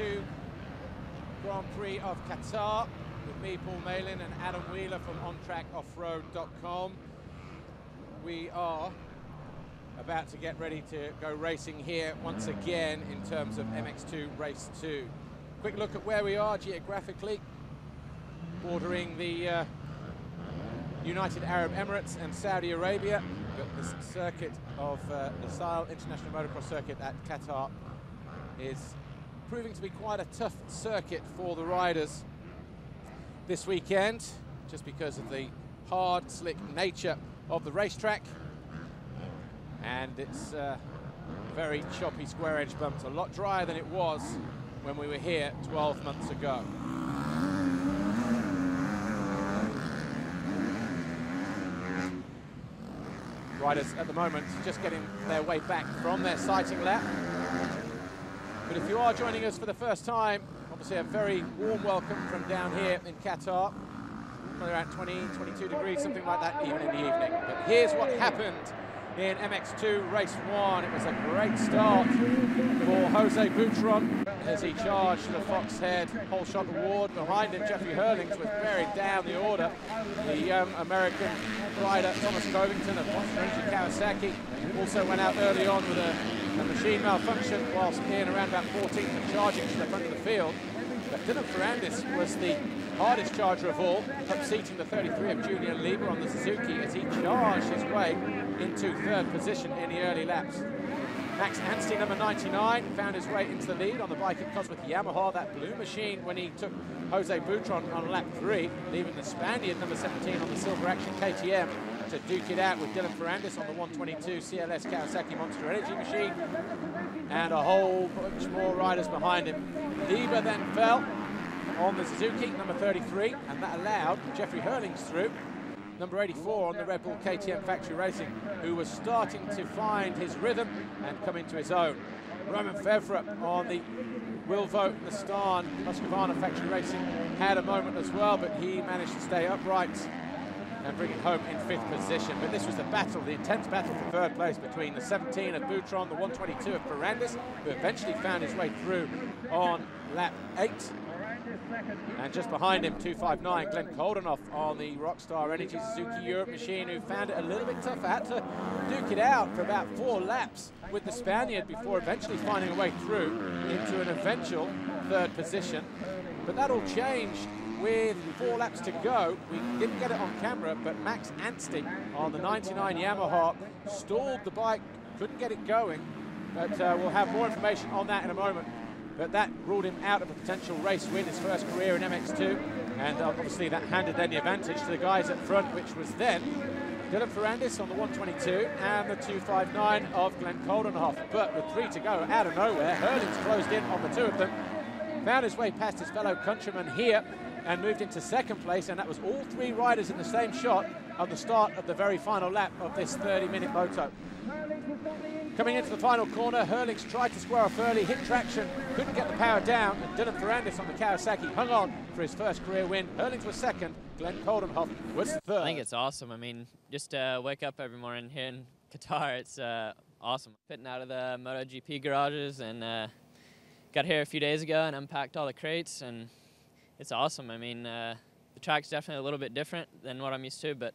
MX2 Grand Prix of Qatar with me, Paul Malin, and Adam Wheeler from OnTrackOffroad.com. We are about to get ready to go racing here once again in terms of MX2 Race 2. Quick look at where we are geographically, bordering the United Arab Emirates and Saudi Arabia. But this circuit of the Lusail International Motocross Circuit at Qatar is proving to be quite a tough circuit for the riders this weekend, just because of the hard, slick nature of the racetrack. And it's very choppy square edge bumps, a lot drier than it was when we were here 12 months ago. Riders at the moment just getting their way back from their sighting lap. But if you are joining us for the first time, obviously a very warm welcome from down here in Qatar. Around 20, 22 degrees, something like that, even in the evening. But here's what happened in MX2 Race 1. It was a great start for Jose Boutron as he charged the Foxhead Whole Shot Award. Behind him, Jeffrey Hurlings was buried down the order. The young American rider Thomas Covington of Monster Energy Kawasaki also went out early on with a machine malfunction whilst being around about 14th and charging to the front of the field. But Dylan Ferrandis was the hardest charger of all, upseating the 33 of Julian Lieber on the Suzuki as he charged his way into third position in the early laps. Max Anstey, number 99, found his way into the lead on the bike at Cosworth Yamaha, that blue machine, when he took Jose Boutron on lap 3, leaving the Spaniard, number 17, on the Silver Action KTM to duke it out with Dylan Ferrandis on the 122 CLS Kawasaki Monster Energy machine, and a whole bunch more riders behind him. Lieber then fell on the Suzuki, number 33, and that allowed Jeffrey Hurlings through, number 84 on the Red Bull KTM Factory Racing, who was starting to find his rhythm and come into his own. Roman Fevre on the Wilvo Nastan Husqvarna Factory Racing had a moment as well, but he managed to stay upright and bring it home in 5th position. But this was the battle, the intense battle for 3rd place between the 17 of Boutron, the 122 of Ferrandis, who eventually found his way through on lap 8. And just behind him, 259, Glenn Koldenoff on the Rockstar Energy Suzuki Europe machine, who found it a little bit tough, had to duke it out for about 4 laps with the Spaniard before eventually finding a way through into an eventual 3rd position. But that all changed with 4 laps to go. We didn't get it on camera, but Max Anstey on the 99 Yamaha stalled the bike, couldn't get it going. But we'll have more information on that in a moment. But that ruled him out of a potential race win, his first career in MX2. And obviously that handed then the advantage to the guys at front, which was then Dylan Ferrandis on the 122 and the 259 of Glenn Koldenoff. But with 3 to go, out of nowhere, Hurlings closed in on the 2 of them, found his way past his fellow countryman here and moved into 2nd place, and that was all 3 riders in the same shot at the start of the very final lap of this 30-minute moto. Coming into the final corner, Hurlings tried to square off early, hit traction, couldn't get the power down, and Dylan Ferrandis on the Kawasaki hung on for his first career win. Hurlings was 2nd, Glenn Koldenoff was 3rd. I think it's awesome. I mean, just wake up every morning here in Qatar, it's awesome. Fitting out of the MotoGP garages, and got here a few days ago and unpacked all the crates, and it's awesome. I mean, the track's definitely a little bit different than what I'm used to, but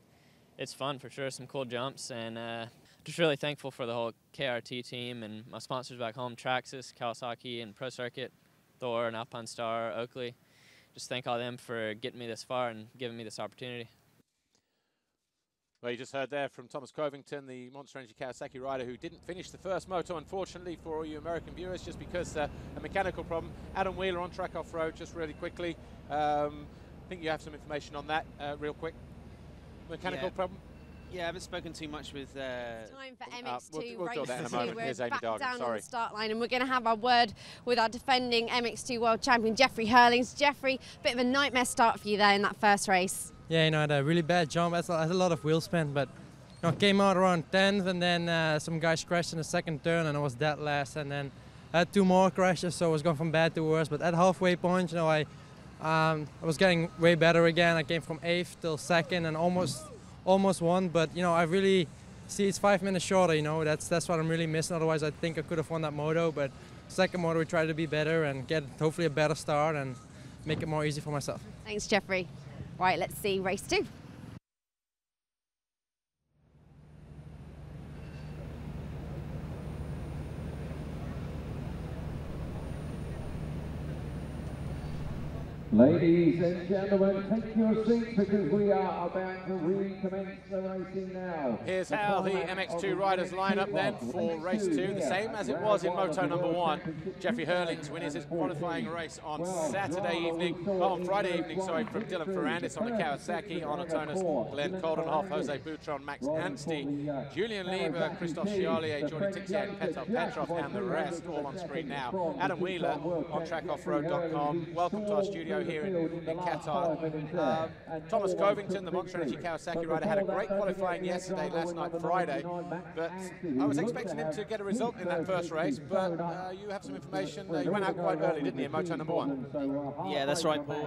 it's fun for sure, some cool jumps, and just really thankful for the whole KRT team and my sponsors back home, Traxxas, Kawasaki, and Pro Circuit, Thor and Alpine Star, Oakley. Just thank all them for getting me this far and giving me this opportunity. Well, you just heard there from Thomas Covington, the Monster Energy Kawasaki rider who didn't finish the first moto, unfortunately, for all you American viewers, just because a mechanical problem. Adam Wheeler on Track Off-Road, just really quickly. I think you have some information on that real quick. Mechanical problem? Yeah, I haven't spoken too much with... Time for MX2 we'll do that in a moment. Here's We're Amy back Dargan, down sorry. on the start line, and we're going to have our word with our defending MX2 world champion, Jeffrey Hurlings. Jeffrey, bit of a nightmare start for you there in that first race. Yeah, you know, I had a really bad jump. I had a lot of wheel spin, but you know, came out around 10th, and then some guys crashed in the 2nd turn, and I was dead last. And then I had 2 more crashes, so I was going from bad to worse. But at halfway point, you know, I was getting way better again. I came from 8th till 2nd and almost won. But you know, I really see it's 5 minutes shorter. You know, that's what I'm really missing. Otherwise, I think I could have won that moto. But second motor we try to be better and get hopefully a better start and make it more easy for myself. Thanks, Jeffrey. Right, let's see race 2. Ladies and gentlemen, take your seats because we are about to recommence the racing now. Here's how the MX2 riders line up then for race 2, the same as it was in Moto number 1. Jeffrey Hurlings wins his qualifying race on Friday evening, sorry, from Dylan Ferrandis on the Kawasaki, Onotonis, Glenn Coldenhoff, Jose Boutron, Max Anstey, Julian Lieber, Christophe Chiolier, Jordi Tixier, Petar Petrov, and the rest all on screen now. Adam Wheeler on trackoffroad.com. Welcome to our studio here in Qatar. Thomas Covington, the Monster Energy Kawasaki rider, had a great qualifying yesterday, last night, Friday, but I was expecting him to get a result in that first race, but you have some information. You went out quite early, didn't you, in Moto number 1? Yeah, that's right, Paul.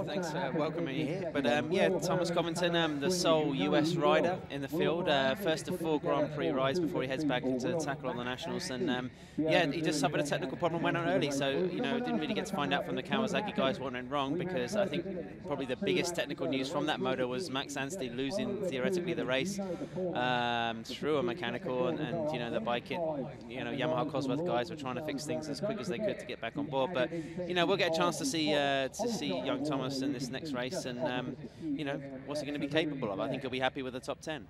Thanks for welcoming me here. But yeah, Thomas Covington, the sole US rider in the field, first of 4 Grand Prix rides before he heads back into tackle on the Nationals, and yeah, he just suffered a technical problem, went on early, so you know, didn't really get to find out from the Kawasaki guys what went wrong, because I think probably the biggest technical news from that moto was Max Anstey losing theoretically the race through a mechanical, and you know, the bike, you know, Yamaha Cosworth guys were trying to fix things as quick as they could to get back on board. But you know, we'll get a chance to see young Thomas in this next race, and you know, what's he going to be capable of. I think he'll be happy with the top 10.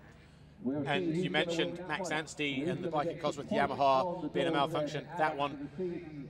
And you mentioned Max Anstey and the bike at Cosworth Yamaha being a malfunction. That one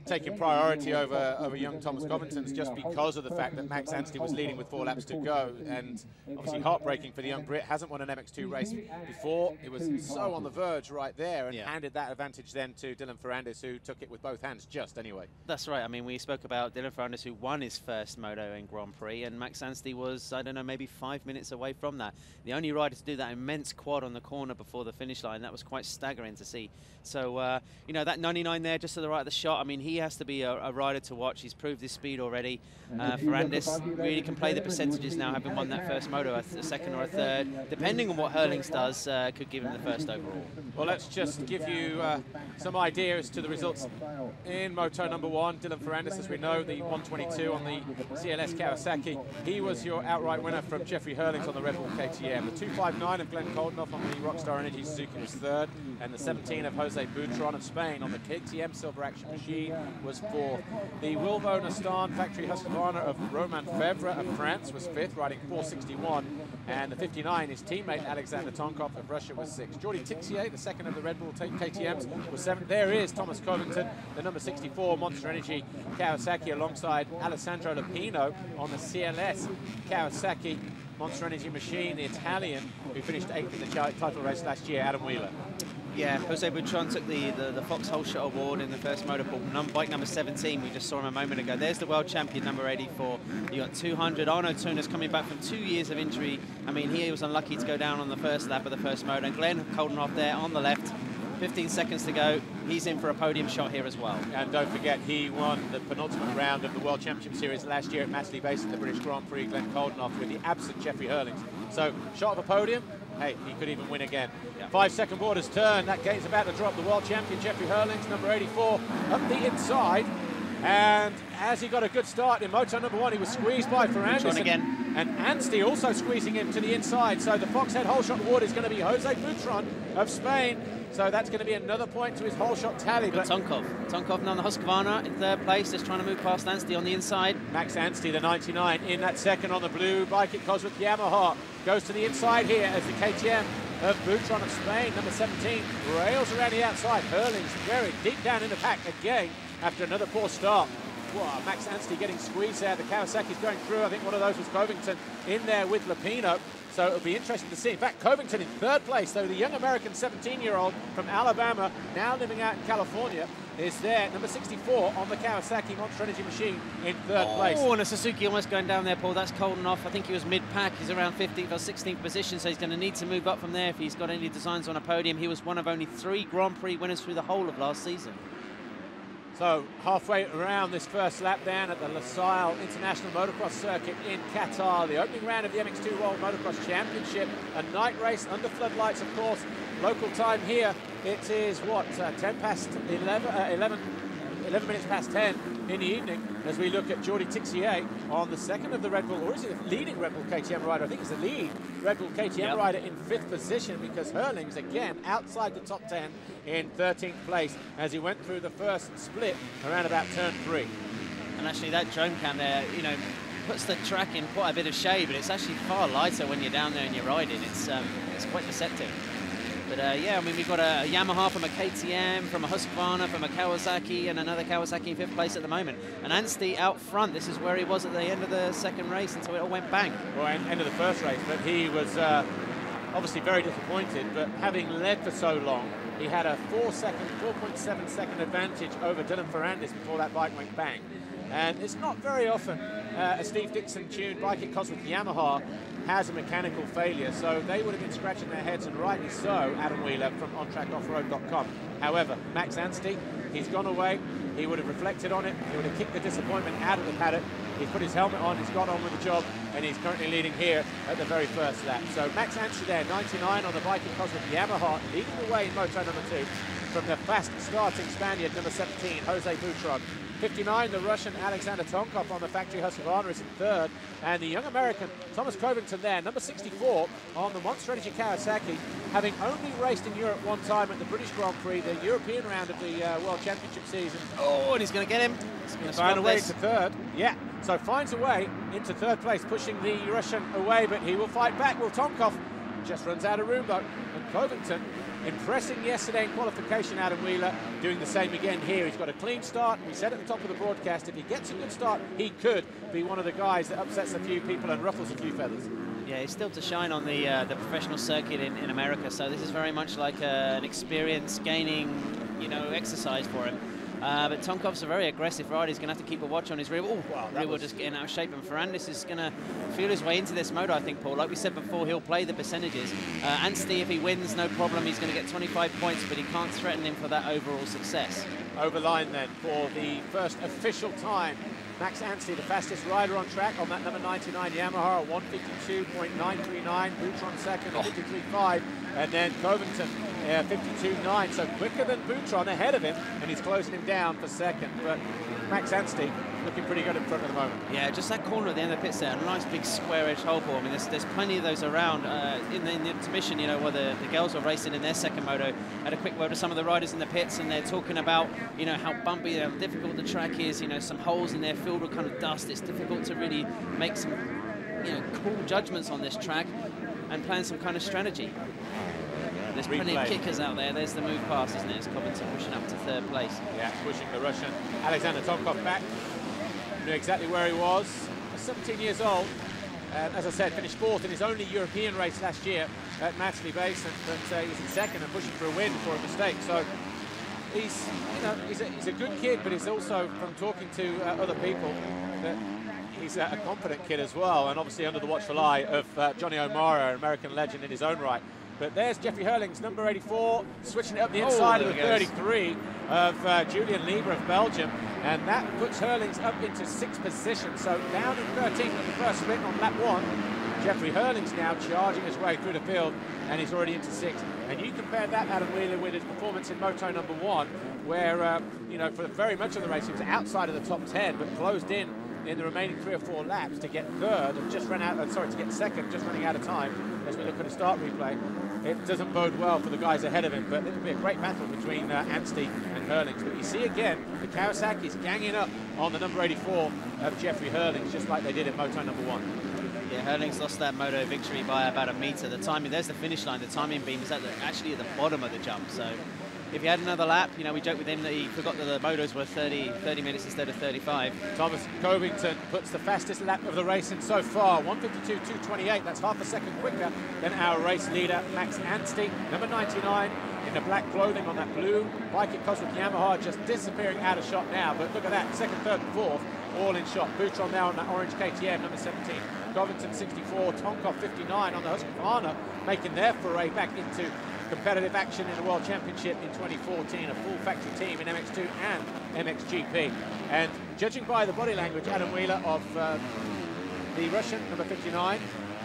taking priority over young Thomas Covington's just because of the fact that Max Anstey was leading with 4 laps to go, and obviously heartbreaking for the young Brit. Hasn't won an MX2 race before. It was so on the verge right there, and handed that advantage then to Dylan Ferrandis, who took it with both hands just anyway. That's right. I mean, we spoke about Dylan Ferrandis, who won his first moto in Grand Prix, and Max Anstey was, I don't know, maybe 5 minutes away from that. The only rider to do that immense quad on the corner before the finish line, that was quite staggering to see. So, you know, that 99 there just to the right of the shot, I mean, he has to be a rider to watch. He's proved his speed already. Ferrandis really can play the percentages now, having won that first moto, a second or a third, depending on what Hurlings does, could give him the first overall. Well, let's just give you some idea as to the results in Moto number 1. Dylan Ferrandis, as we know, the 122 on the CLS Kawasaki. He was your outright winner from Jeffrey Hurlings on the Red Bull KTM. The 259 of Glenn Coldenhoff on the Rockstar Energy Suzuki was 3rd, and the 17 of Jose Boutron of Spain on the KTM Silver Action Machine was 4th. The Wilvo Nastan Factory Husqvarna of Romain Fevre of France was 5th, riding 461, and the 59, his teammate Alexander Tonkov of Russia was 6th. Jordi Tixier, the 2nd of the Red Bull KTMs, was 7th. There is Thomas Covington, the number 64 Monster Energy Kawasaki, alongside Alessandro Lupino on the CLS Kawasaki Monster Energy Machine, the Italian, who finished 8th in the title race last year, Adam Wheeler. Yeah, Jose Boutron took the Fox Hole Shot Award in the first motorpool. Bike number 17, we just saw him a moment ago. There's the world champion, number 84. You got 200. Arno Tunas coming back from 2 years of injury. I mean, he was unlucky to go down on the first lap of the first moto. And Glenn Coldenhoff there on the left. 15 seconds to go. He's in for a podium shot here as well. And don't forget, he won the penultimate round of the World Championship Series last year at Matchley Base at the British Grand Prix, Glenn Coldenhoff, with the absent Jeffrey Hurlings. So, shot of a podium, hey, he could even win again. 5-second borders turn, that gate's about to drop. The world champion, Jeffrey Hurlings, number 84, up the inside. And as he got a good start in Moto number 1, he was squeezed by Ferrandis. And Anstey also squeezing him to the inside. So the Foxhead Hole Shot Award is going to be Jose Boutron of Spain. So that's going to be another point to his whole shot tally. But Tonkov on the Husqvarna in 3rd place, just trying to move past Anstey on the inside. Max Anstey, the 99, in that 2nd on the blue bike at Cosworth Yamaha. Goes to the inside here as the KTM of Boutron of Spain, number 17, rails around the outside. Hurlings very deep down in the pack again after another poor start. Wow, Max Anstey getting squeezed there. The Kawasaki's going through. I think one of those was Covington in there with Lupino. So it'll be interesting to see. In fact, Covington in 3rd place, though the young American 17-year-old from Alabama, now living out in California, is there, number 64 on the Kawasaki Monster Energy Machine in 3rd place. Oh, and a Suzuki almost going down there, Paul. That's Coldenhoff. I think he was mid-pack. He's around 15th or 16th position, so he's going to need to move up from there if he's got any designs on a podium. He was one of only 3 Grand Prix winners through the whole of last season. So halfway around this first lap down at the Losail International Motocross Circuit in Qatar, the opening round of the MX2 World Motocross Championship, a night race under floodlights, of course. Local time here, it is what, 10 past 11, 11 minutes past 10 in the evening as we look at Jordi Tixier on the second of the Red Bull, or is it the leading Red Bull KTM rider? I think it's the lead Red Bull KTM rider in 5th position, because Hurlings, again, outside the top 10 in 13th place as he went through the first split around about turn 3. And actually that drone cam there, you know, puts the track in quite a bit of shade, but it's actually far lighter when you're down there and you're riding. It's quite deceptive. But yeah, I mean, we've got a Yamaha from a KTM, from a Husqvarna, from a Kawasaki, and another Kawasaki in 5th place at the moment. And Anstey out front. This is where he was at the end of the second race until it all went bang. Well, end of the first race, but he was obviously very disappointed. But having led for so long, he had a 4.7 second advantage over Dylan Ferrandis before that bike went bang. And it's not very often a Steve Dixon-tuned bike at Cosworth Yamaha has a mechanical failure, so they would have been scratching their heads, and rightly so, Adam Wheeler from OnTrackOffroad.com. However, Max Anstey, he's gone away, he would have reflected on it, he would have kicked the disappointment out of the paddock, he's put his helmet on, he's got on with the job, and he's currently leading here at the very first lap. So Max Anstey there, 99 on the bike at Cosworth Yamaha, leading the way in moto number 2 from the fast starting Spaniard, number 17, Jose Butron. 59, the Russian Alexander Tonkov on the factory Husqvarna is in 3rd, and the young American Thomas Covington there, number 64 on the Monster Energy Kawasaki, having only raced in Europe one time at the British Grand Prix, the European round of the World Championship season. Oh, and he's going to get him. He's going to find a way to 3rd. Yeah, so finds a way into 3rd place, pushing the Russian away, but he will fight back. Well, Tonkov just runs out of room though, and Covington impressing yesterday in qualification. Adam Wheeler doing the same again here. He's got a clean start. We said at the top of the broadcast, if he gets a good start, he could be one of the guys that upsets a few people and ruffles a few feathers. Yeah, he's still to shine on the professional circuit in America, so this is very much like an experience gaining, you know, exercise for him. But Tonkov's a very aggressive rider. He's going to have to keep a watch on his rear. Oh, wow, rear wheel just getting out of shape. And Ferrandis is going to feel his way into this moto, I think, Paul. Like we said before, he'll play the percentages. Anstey, if he wins, no problem. He's going to get 25 points, but he can't threaten him for that overall success. Over line then for the first official time. Max Anstey, the fastest rider on track on that number 99 Yamaha, 152.939. Butron second, 53.5. And then Covington, 52.9. So quicker than Butron, ahead of him, and he's closing him down for second. But Max Anstey looking pretty good in front at the moment. Yeah, just that corner at the end of the pits there, a nice big square-edge hole for him. I mean, there's plenty of those around. In the exhibition, you know, where the girls were racing in their second moto, had a quick word with some of the riders in the pits, and they're talking about, you know, how bumpy, how difficult the track is, you know, some holes in there filled with kind of dust. It's difficult to really make some, you know, cool judgments on this track and plan some kind of strategy. There's plenty of kickers out there. There's the move pass, isn't it? It's Covington pushing up to 3rd place. Yeah, pushing the Russian Alexander Tonkov back. Knew exactly where he was. 17 years old. As I said, finished 4th in his only European race last year at Matchley Basin, but he's in 2nd and pushing for a win for a mistake. So he's, you know, he's a good kid, but he's also, from talking to other people, that he's a confident kid as well, and obviously under the watchful eye of Johnny O'Mara, an American legend in his own right. But there's Jeffrey Hurlings, number 84, switching it up the inside of the 33 of Julian Lieber of Belgium. And that puts Hurlings up into 6th position. So down in 13th at the first split on lap 1. Jeffrey Hurlings now charging his way through the field, and he's already into 6th. And you compare that, Adam Wheeler, with his performance in Moto number 1, where, you know, for very much of the race, he was outside of the top 10, but closed in the remaining 3 or 4 laps to get 3rd and just ran out, to get 2nd, just running out of time as we look at a start replay. It doesn't bode well for the guys ahead of him, but it'll be a great battle between Anstey and Hurlings. But you see again, the Kawasaki's ganging up on the number 84 of Jeffrey Hurlings, just like they did in Moto number 1. Yeah, Hurlings lost that moto victory by about a metre. The timing, there's the finish line, the timing beam is actually at the bottom of the jump. So if he had another lap, you know, we joked with him that he forgot that the motos were 30 minutes instead of 35. Thomas Covington puts the fastest lap of the race in so far, 152.228. That's half a second quicker than our race leader, Max Anstey, number 99, in the black clothing on that blue bike at Cosworth Yamaha, just disappearing out of shot now. But look at that, 2nd, 3rd, and 4th, all in shot. Butron now on that orange KTM, number 17. Covington 64, Tonkov 59 on the Husqvarna, making their foray back into competitive action in the World Championship in 2014, a full factory team in MX2 and MXGP. And judging by the body language, Adam Wheeler of the Russian, number 59,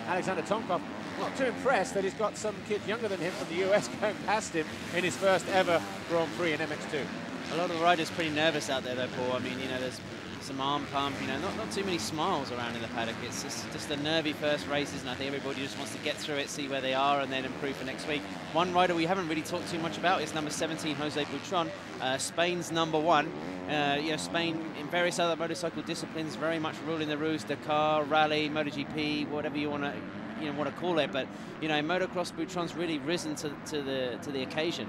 Alexander Tonkov, not too impressed that he's got some kid younger than him from the US going past him in his first ever Grand Prix in MX2. A lot of the riders pretty nervous out there, though, Paul. I mean, you know, there's some arm pump, you know, not too many smiles around in the paddock. It's just the nervy first races, and I think everybody just wants to get through it, see where they are, and then improve for next week. One rider we haven't really talked too much about is number 17, Jose Butron, Spain's #1. You know, Spain in various other motorcycle disciplines very much ruling the roost, Dakar, Rally, MotoGP, whatever you want to call it, but you know, in motocross, Butron's really risen to the occasion.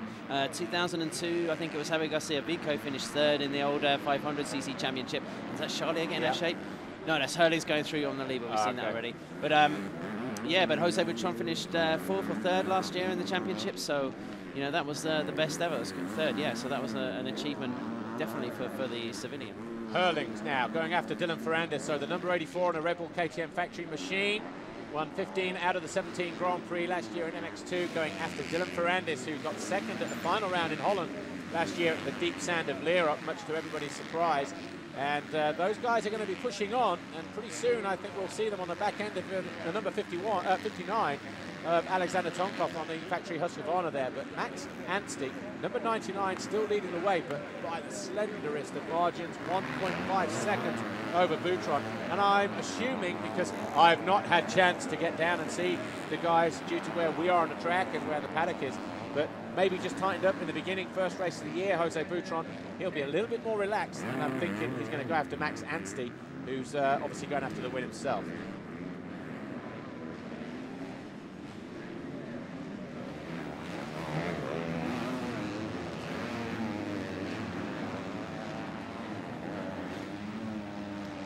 2002, I think it was Javier Garcia Vico finished 3rd in the old 500cc championship. Is that Charlie again out of shape? No, that's Hurley's going through on the lead, but we've seen that already. But yeah, but Jose Butron finished 4th or 3rd last year in the championship, so you know, that was the best ever. It was 3rd, yeah, so that was an achievement definitely for the Sevilla. Hurlings now going after Dylan Ferrandis, so the number 84 on a Red Bull KTM factory machine. Won 15 out of the 17 Grand Prix last year in MX2, going after Dylan Ferrandis, who got 2nd at the final round in Holland last year at the deep sand of Lierop, much to everybody's surprise. And those guys are going to be pushing on, and pretty soon I think we'll see them on the back end of the number 59 of Alexander Tonkov on the factory Husqvarna there. But Max Anstey, number 99, still leading the way, but by the slenderest of margins, 1.5 seconds over Butron. And I'm assuming, because I've not had chance to get down and see the guys due to where we are on the track and where the paddock is, but maybe just tightened up in the beginning, first race of the year, Jose Butron, he'll be a little bit more relaxed, and I'm thinking he's going to go after Max Anstey, who's obviously going after the win himself.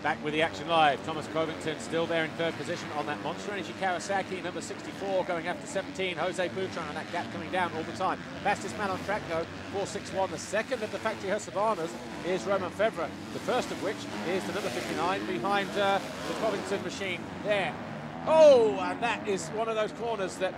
Back with the action live, Thomas Covington still there in 3rd position on that Monster Energy Kawasaki, number 64 going after 17, Jose Butron, and that gap coming down all the time. Fastest man on track though, 4.61. The second of the factory Husqvarnas is Romain Febvre, the first of which is the number 59 behind the Covington machine there. Oh, and that is one of those corners that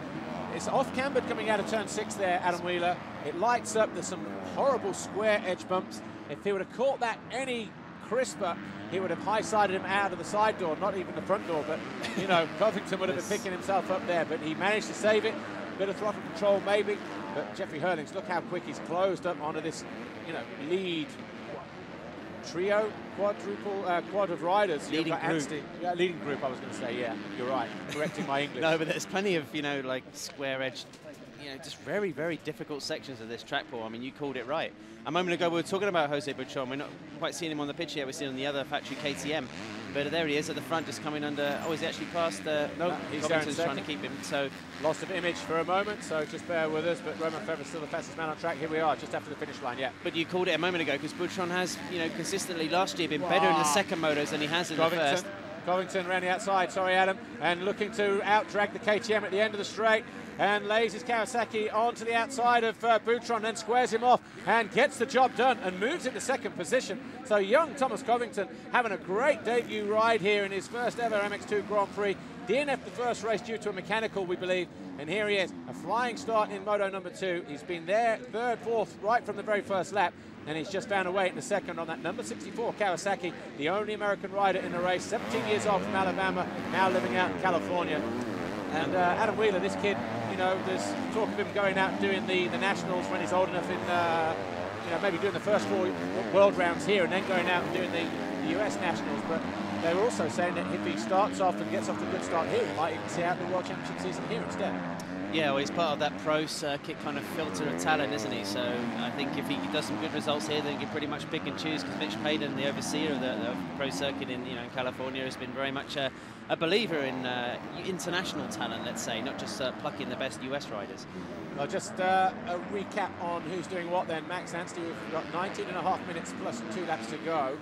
it's off-cambered coming out of turn 6 there, Adam Wheeler. It lights up, there's some horrible square edge bumps. If he would have caught that any crisper, he would have high-sided him out of the side door, not even the front door, but, you know, Covington would have been picking himself up there, but he managed to save it. Bit of throttle control, maybe, but Jeffrey Hurlings, look how quick he's closed up onto this, you know, lead trio, quad of riders. Leading group. Yeah, leading group, I was going to say, yeah, you're right, correcting my English. No, but there's plenty of, you know, like square-edged, you know, just very, very difficult sections of this track, Paul. I mean, you called it right. A moment ago, we were talking about Jose Butron. We're not quite seeing him on the pitch yet. We're seeing him on the other factory, KTM. But there he is at the front, just coming under. Oh, is he actually past? No, he's Covington's trying to keep him. So lost of image for a moment, so just bear with us. But Romain Febvre still the fastest man on track. Here we are, just after the finish line. Yeah. But you called it a moment ago, because Butron has, you know, consistently last year been better in the second motos than he has in the first. Covington around the outside. Sorry, Adam, and looking to out-drag the KTM at the end of the straight. And lays his Kawasaki onto the outside of Butron, then squares him off and gets the job done and moves into 2nd position. So young Thomas Covington having a great debut ride here in his first ever MX2 Grand Prix. DNF'd the first race due to a mechanical, we believe, and here he is, a flying start in Moto number 2. He's been there 3rd, 4th, right from the very first lap, and he's just found a way in the 2nd on that number 64 Kawasaki, the only American rider in the race, 17 years old from Alabama, now living out in California. And Adam Wheeler, this kid, you know, there's talk of him going out and doing the Nationals when he's old enough in, you know, maybe doing the first 4 world rounds here and then going out and doing the US Nationals. But they were also saying that if he starts off and gets off to a good start here, he might even see out the World Championship season here instead. Yeah, well, he's part of that pro circuit kind of filter of talent, isn't he? So I think if he does some good results here, then he can pretty much pick and choose, because Mitch Payton, the overseer of the pro circuit in, you know, in California, has been very much a believer in international talent, let's say, not just plucking the best US riders. Well, just a recap on who's doing what then. Max Anstey, we've got 19.5 minutes plus 2 laps to go.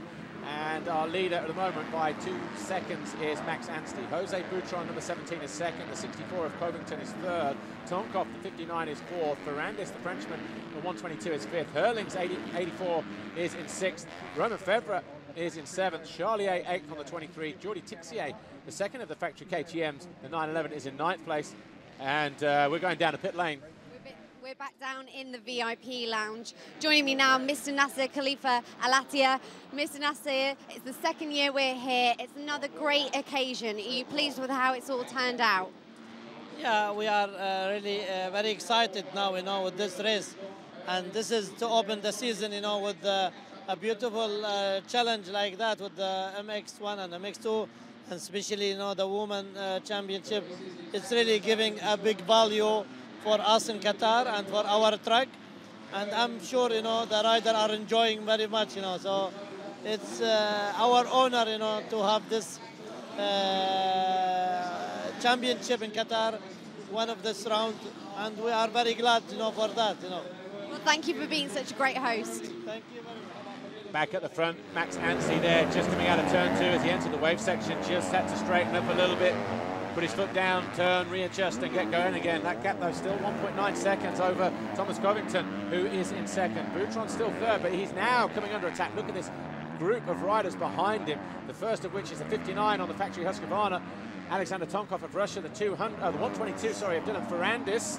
And our leader at the moment by 2 seconds is Max Anstey. Jose Butron, number 17, is 2nd. The 64 of Covington is 3rd. Tonkov, the 59, is 4th. Ferrandis, the Frenchman, the 122, is 5th. Hurlings, 84, is in 6th. Romain Febvre is in 7th. Charlier, 8th on the 23. Jordi Tixier, the 2nd of the factory KTMs, the 911, is in 9th place. And we're going down to pit lane. We're back down in the VIP lounge. Joining me now, Mr. Nasser Khalifa Alatia. Mr. Nasser, it's the 2nd year we're here. It's another great occasion. Are you pleased with how it's all turned out? Yeah, we are really very excited now, you know, with this race. And this is to open the season, you know, with a beautiful challenge like that with the MX1 and MX2, and especially, you know, the women championship. It's really giving a big value for us in Qatar and for our track. And I'm sure, you know, the riders are enjoying very much, you know. So it's our honor, you know, to have this championship in Qatar, one of this round, and we are very glad, you know, for that, you know. Well, thank you for being such a great host. Thank you very much. Back at the front, Max Anstey there, just coming out of turn 2 as he entered the wave section, just had to straighten up a little bit, put his foot down, turn, readjust and get going again. That gap though still 1.9 seconds over Thomas Covington, who is in second. Boutron's still third, but he's now coming under attack. Look at this group of riders behind him, the first of which is the 59 on the factory Husqvarna, Alexander Tonkov of Russia, the 122, sorry, of Dylan Ferrandis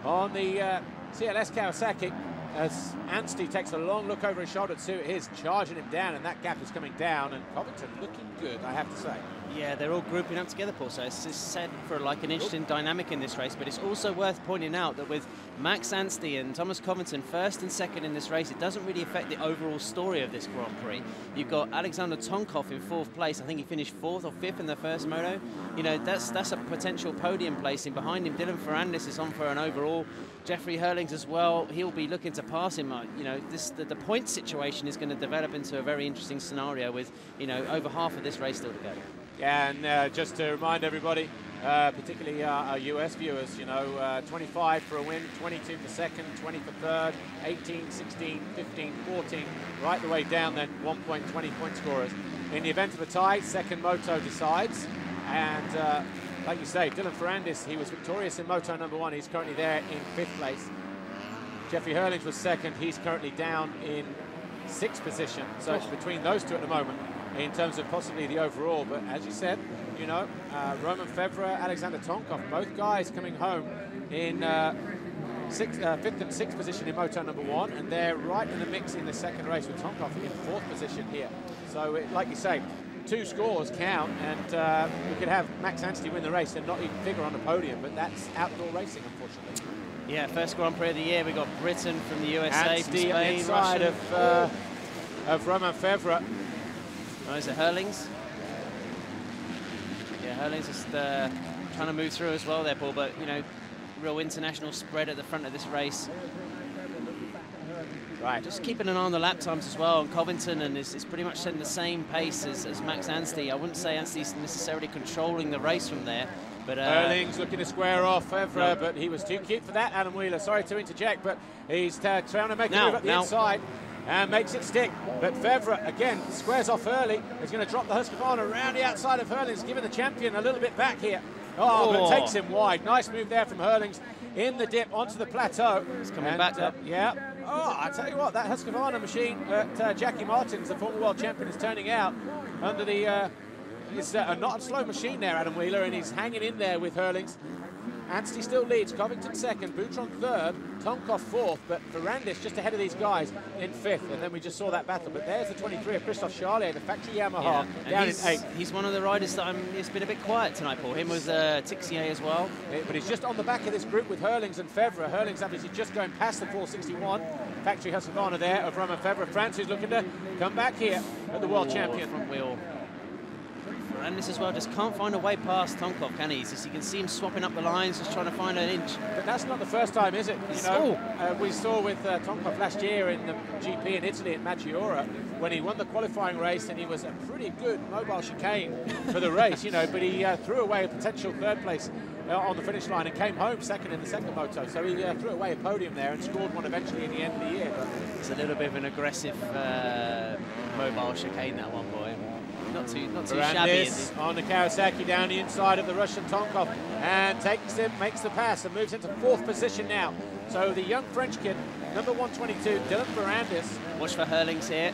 on the CLS Kawasaki, as Anstey takes a long look over his shoulder to see his charging him down, and that gap is coming down, and Covington looking good, I have to say. Yeah, they're all grouping up together, Paul, so it's set for like an interesting dynamic in this race, but it's also worth pointing out that with Max Anstey and Thomas Covington first and second in this race, it doesn't really affect the overall story of this Grand Prix. You've got Alexander Tonkov in 4th place. I think he finished 4th or 5th in the first moto. You know, that's a potential podium placing. Behind him, Dylan Ferrandis is on for an overall. Jeffrey Hurlings as well, he'll be looking to pass him. You know, the point situation is going to develop into a very interesting scenario with, you know, over half of this race still to go. Yeah, and just to remind everybody, particularly our US viewers, you know, 25 for a win, 22 for second, 20 for third, 18, 16, 15, 14, right the way down then 1.20 point scorers. In the event of a tie, second moto decides, and like you say, Dylan Ferrandis, he was victorious in moto number 1, he's currently there in 5th place. Jeffrey Hurlings was second, he's currently down in 6th position, so it's between those two at the moment in terms of possibly the overall. But as you said, you know, Roman Febvre, Alexander Tonkov, both guys coming home in 5th and 6th position in moto number 1, and they're right in the mix in the second race with Tonkov in 4th position here. So like you say, 2 scores count, and we could have Max Anstey win the race and not even figure on the podium, but that's outdoor racing, unfortunately. Yeah, first Grand Prix of the year. We got Britain from the USA, Anstey from Spain, inside Russia. of Roman Febvre. Those are Hurlings. Yeah, Hurlings is trying to move through as well there, Paul, but, you know, real international spread at the front of this race. Right, just keeping an eye on the lap times as well, and Covington and is pretty much setting the same pace as Max Anstey. I wouldn't say Anstey's necessarily controlling the race from there, but Hurlings looking to square off Febvre, but he was too cute for that, Adam Wheeler. Sorry to interject, but he's trying to make a move up the inside and makes it stick. But Febvre, again, squares off early. He's going to drop the Husqvarna around the outside of Hurlings, giving the champion a little bit back here. Oh, but it takes him wide. Nice move there from Hurlings in the dip onto the plateau. He's coming back up. Yeah. Oh, I tell you what, that Husqvarna machine that Jackie Martins, the former world champion, is turning out under the... it's not a slow machine there, Adam Wheeler, and he's hanging in there with Hurlings. Anstey still leads, Covington second, Boutron third, Tonkov fourth, but Ferrandis just ahead of these guys in 5th, and then we just saw that battle. But there's the 23 of Christophe Charlier, the factory Yamaha, down in 8th. He's one of the riders that it's been a bit quiet tonight, Paul. Him was Tixier as well. But he's just on the back of this group with Hurlings and Febvre. Hurlings obviously just going past the 461. Factory Husqvarna there of Roman Febvre. France who's looking to come back here at the world champion. Front wheel. Ferrandis as well just can't find a way past Tonkov, can he? Just, you can see him swapping up the lines, just trying to find an inch. But that's not the first time, is it? You know, we saw with Tonkov last year in the GP in Italy at Maggiora when he won the qualifying race, and he was a pretty good mobile chicane for the race, you know, but he threw away a potential 3rd place on the finish line and came home second in the second moto. So he threw away a podium there and scored one eventually in the end of the year. But it's a little bit of an aggressive mobile chicane, that one, boy. Not too shabby. On the Kawasaki down the inside of the Russian Tonkov and takes it, makes the pass and moves into 4th position now. So the young French kid, number 122, Dylan Ferrandis. Watch for Hurlings here,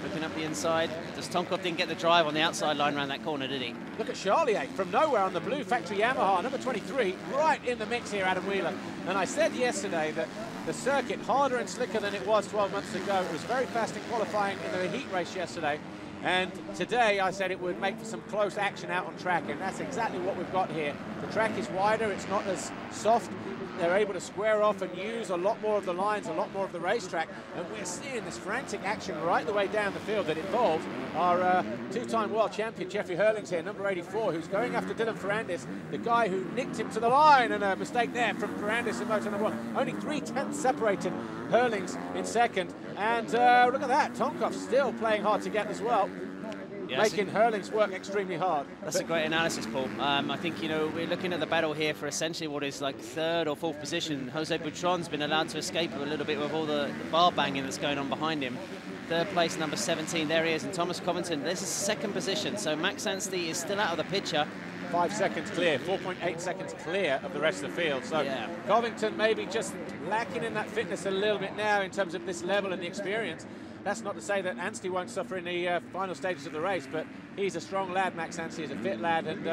looking up the inside. Just Tonkov didn't get the drive on the outside line around that corner, did he? Look at Charlier from nowhere on the blue factory Yamaha, number 23, right in the mix here, Adam Wheeler. And I said yesterday that the circuit, harder and slicker than it was 12 months ago. It was very fast in qualifying in the heat race yesterday. And today I said it would make for some close action out on track, and that's exactly what we've got here. The track is wider, it's not as soft. They're able to square off and use a lot more of the lines, a lot more of the racetrack, and we're seeing this frantic action right the way down the field that involves our two-time world champion, Jeffrey Hurlings here, number 84, who's going after Dylan Ferrandis, the guy who nicked him to the line, and a mistake there from Ferrandis in motor number 1. Only 3/10 separated Hurlings in second, and look at that, Tonkov still playing hard to get as well. Yeah, making Hurlings work extremely hard. That's a great analysis, Paul. I think, you know, we're looking at the battle here for essentially what is like 3rd or 4th position. Jose Butron's been allowed to escape a little bit with all the bar banging that's going on behind him. 3rd place, number 17, there he is, and Thomas Covington, this is 2nd position, so Max Anstey is still out of the picture. 5 seconds clear, 4.8 seconds clear of the rest of the field. So yeah. Covington maybe just lacking in that fitness a little bit now in terms of this level and the experience. That's not to say that Anstey won't suffer in the final stages of the race, but he's a strong lad, Max Anstey is a fit lad, and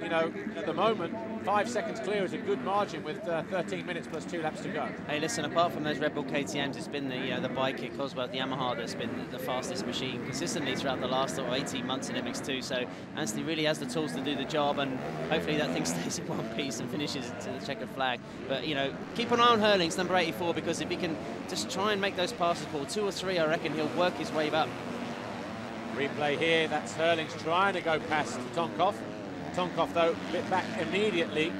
you know, at the moment, 5 seconds clear is a good margin with 13 minutes plus 2 laps to go. Hey, listen, apart from those Red Bull KTMs, it's been the bike at Cosworth, the Yamaha, that's been the fastest machine consistently throughout the last 18 months in MX2. So Anstey really has the tools to do the job, and hopefully that thing stays in one piece and finishes to the checkered flag. But, you know, keep an eye on Hurlings, number 84, because if he can just try and make those passes, Paul, 2 or 3, I reckon he'll work his way up. Replay here, that's Hurlings trying to go past Tonkov. Tonkov, though, bit back immediately,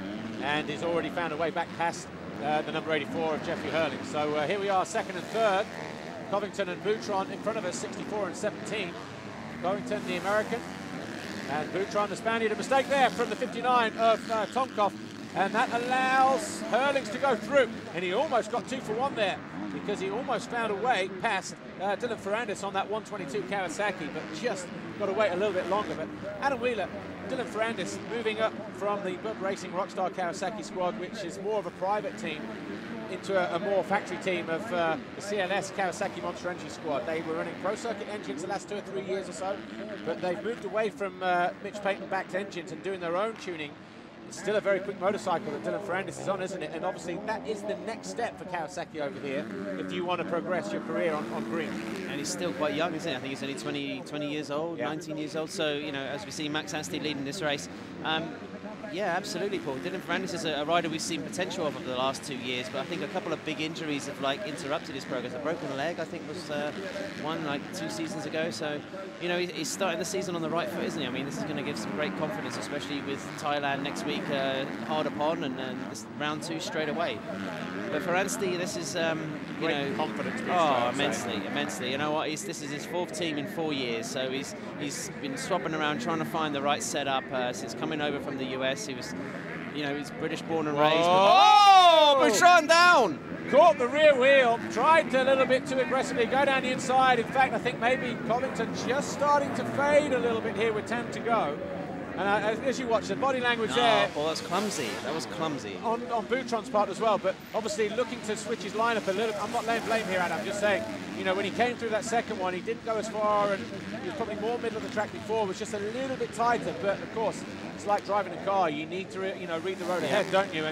and he's already found a way back past the number 84 of Jeffrey Hurlings. So here we are, 2nd and 3rd. Covington and Boutron in front of us, 64 and 17. Covington, the American, and Boutron, the Spaniard. A mistake there from the 59 of Tonkov, and that allows Hurlings to go through. And he almost got 2 for 1 there, because he almost found a way past Dylan Ferrandis on that 122 Kawasaki, but just got to wait a little bit longer. But Adam Wheeler, Dylan Ferrandis moving up from the Bud Racing Rockstar Kawasaki squad, which is more of a private team, into a more factory team of the CLS Kawasaki Monster Energy squad. They were running pro circuit engines the last 2 or 3 years or so, but they've moved away from Mitch Payton-backed engines and doing their own tuning. It's still a very quick motorcycle that Dylan Ferrandis is on, isn't it? And obviously that is the next step for Kawasaki over here if you want to progress your career on green. And he's still quite young, isn't he? I think he's only 20 years old, yeah. 19 years old. So, you know, as we see Max Anstey leading this race, yeah, absolutely, Paul. Dylan Ferrandis is a rider we've seen potential of over the last 2 years, but I think a couple of big injuries have interrupted his progress. A broken leg, I think, was one 2 seasons ago. So, you know, he's starting the season on the right foot, isn't he? I mean, this is going to give some great confidence, especially with Thailand next week hard upon, and this round 2 straight away. But for Anstey, this is you know, confidence. Oh, immensely. You know what? This is his 4th team in 4 years, so he's been swapping around trying to find the right setup since coming over from the US. He was, you know, he's British born and raised. Oh, Bouchon down! Caught the rear wheel, tried to a little bit too aggressively go down the inside. In fact, I think maybe Covington just starting to fade a little bit here with 10 to go. And as you watch the body language there. Well, that's clumsy. That was clumsy. On Boutron's part as well, but obviously looking to switch his lineup a little. I'm not laying blame here, Adam. I'm just saying, you know, when he came through that second one, he didn't go as far, and he was probably more middle of the track before, was just a little bit tighter. But of course, it's like driving a car. You need to, you know, read the road ahead, don't you?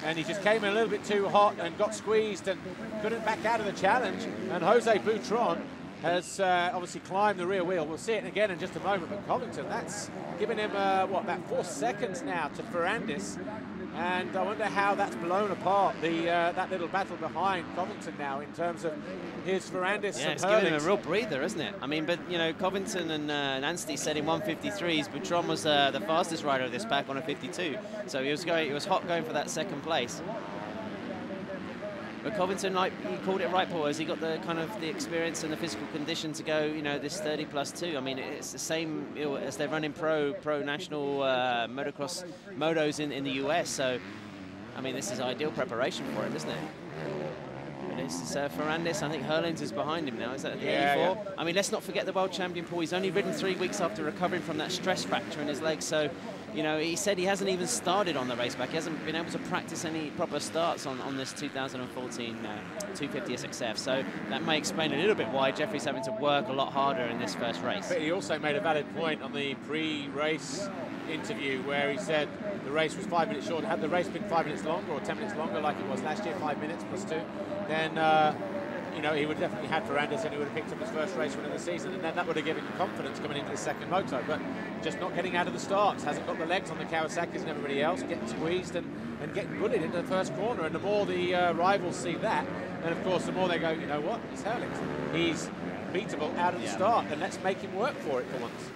And he just came in a little bit too hot and got squeezed and couldn't back out of the challenge. And Jose Boutron has obviously climbed the rear wheel. We'll see it again in just a moment, but Covington, that's giving him, what, about 4 seconds now to Ferrandis, and I wonder how that's blown apart, that little battle behind Covington now in terms of his Ferrandis. Yeah, it's giving him a real breather, isn't it? I mean, but, you know, Covington and Anstey said in 153s, Boutron was the fastest rider of this pack on a 52, so he was hot going for that 2nd place. But Covington, like you called it right, Paul, has he got the kind of the experience and the physical condition to go, you know, this 30+2? I mean, it's the same, you know, as they're running pro national motocross motos in the US. So, I mean, this is ideal preparation for him, isn't it? And this is Ferrandis. I think Hurlings is behind him now. Is that the 84? Yeah. I mean, let's not forget the world champion, Paul. He's only ridden 3 weeks after recovering from that stress fracture in his leg. So, you know, he said he hasn't even started on the race back. He hasn't been able to practice any proper starts on this 2014 250 SXF. So that may explain a little bit why Jeffrey's having to work a lot harder in this first race. But he also made a valid point on the pre-race interview where he said the race was 5 minutes short. Had the race been 5 minutes longer or 10 minutes longer like it was last year, 5 minutes +2, then you know, he would definitely had Ferrandis and he would have picked up his first race win of the season, and then that would have given him confidence coming into the second moto, but just not getting out of the starts, hasn't got the legs on the Kawasaki's and everybody else, getting squeezed and getting bullied into the first corner, and the more the rivals see that, then of course the more they go, you know what, it's Herlings. He's beatable out of the start, and let's make him work for it for once.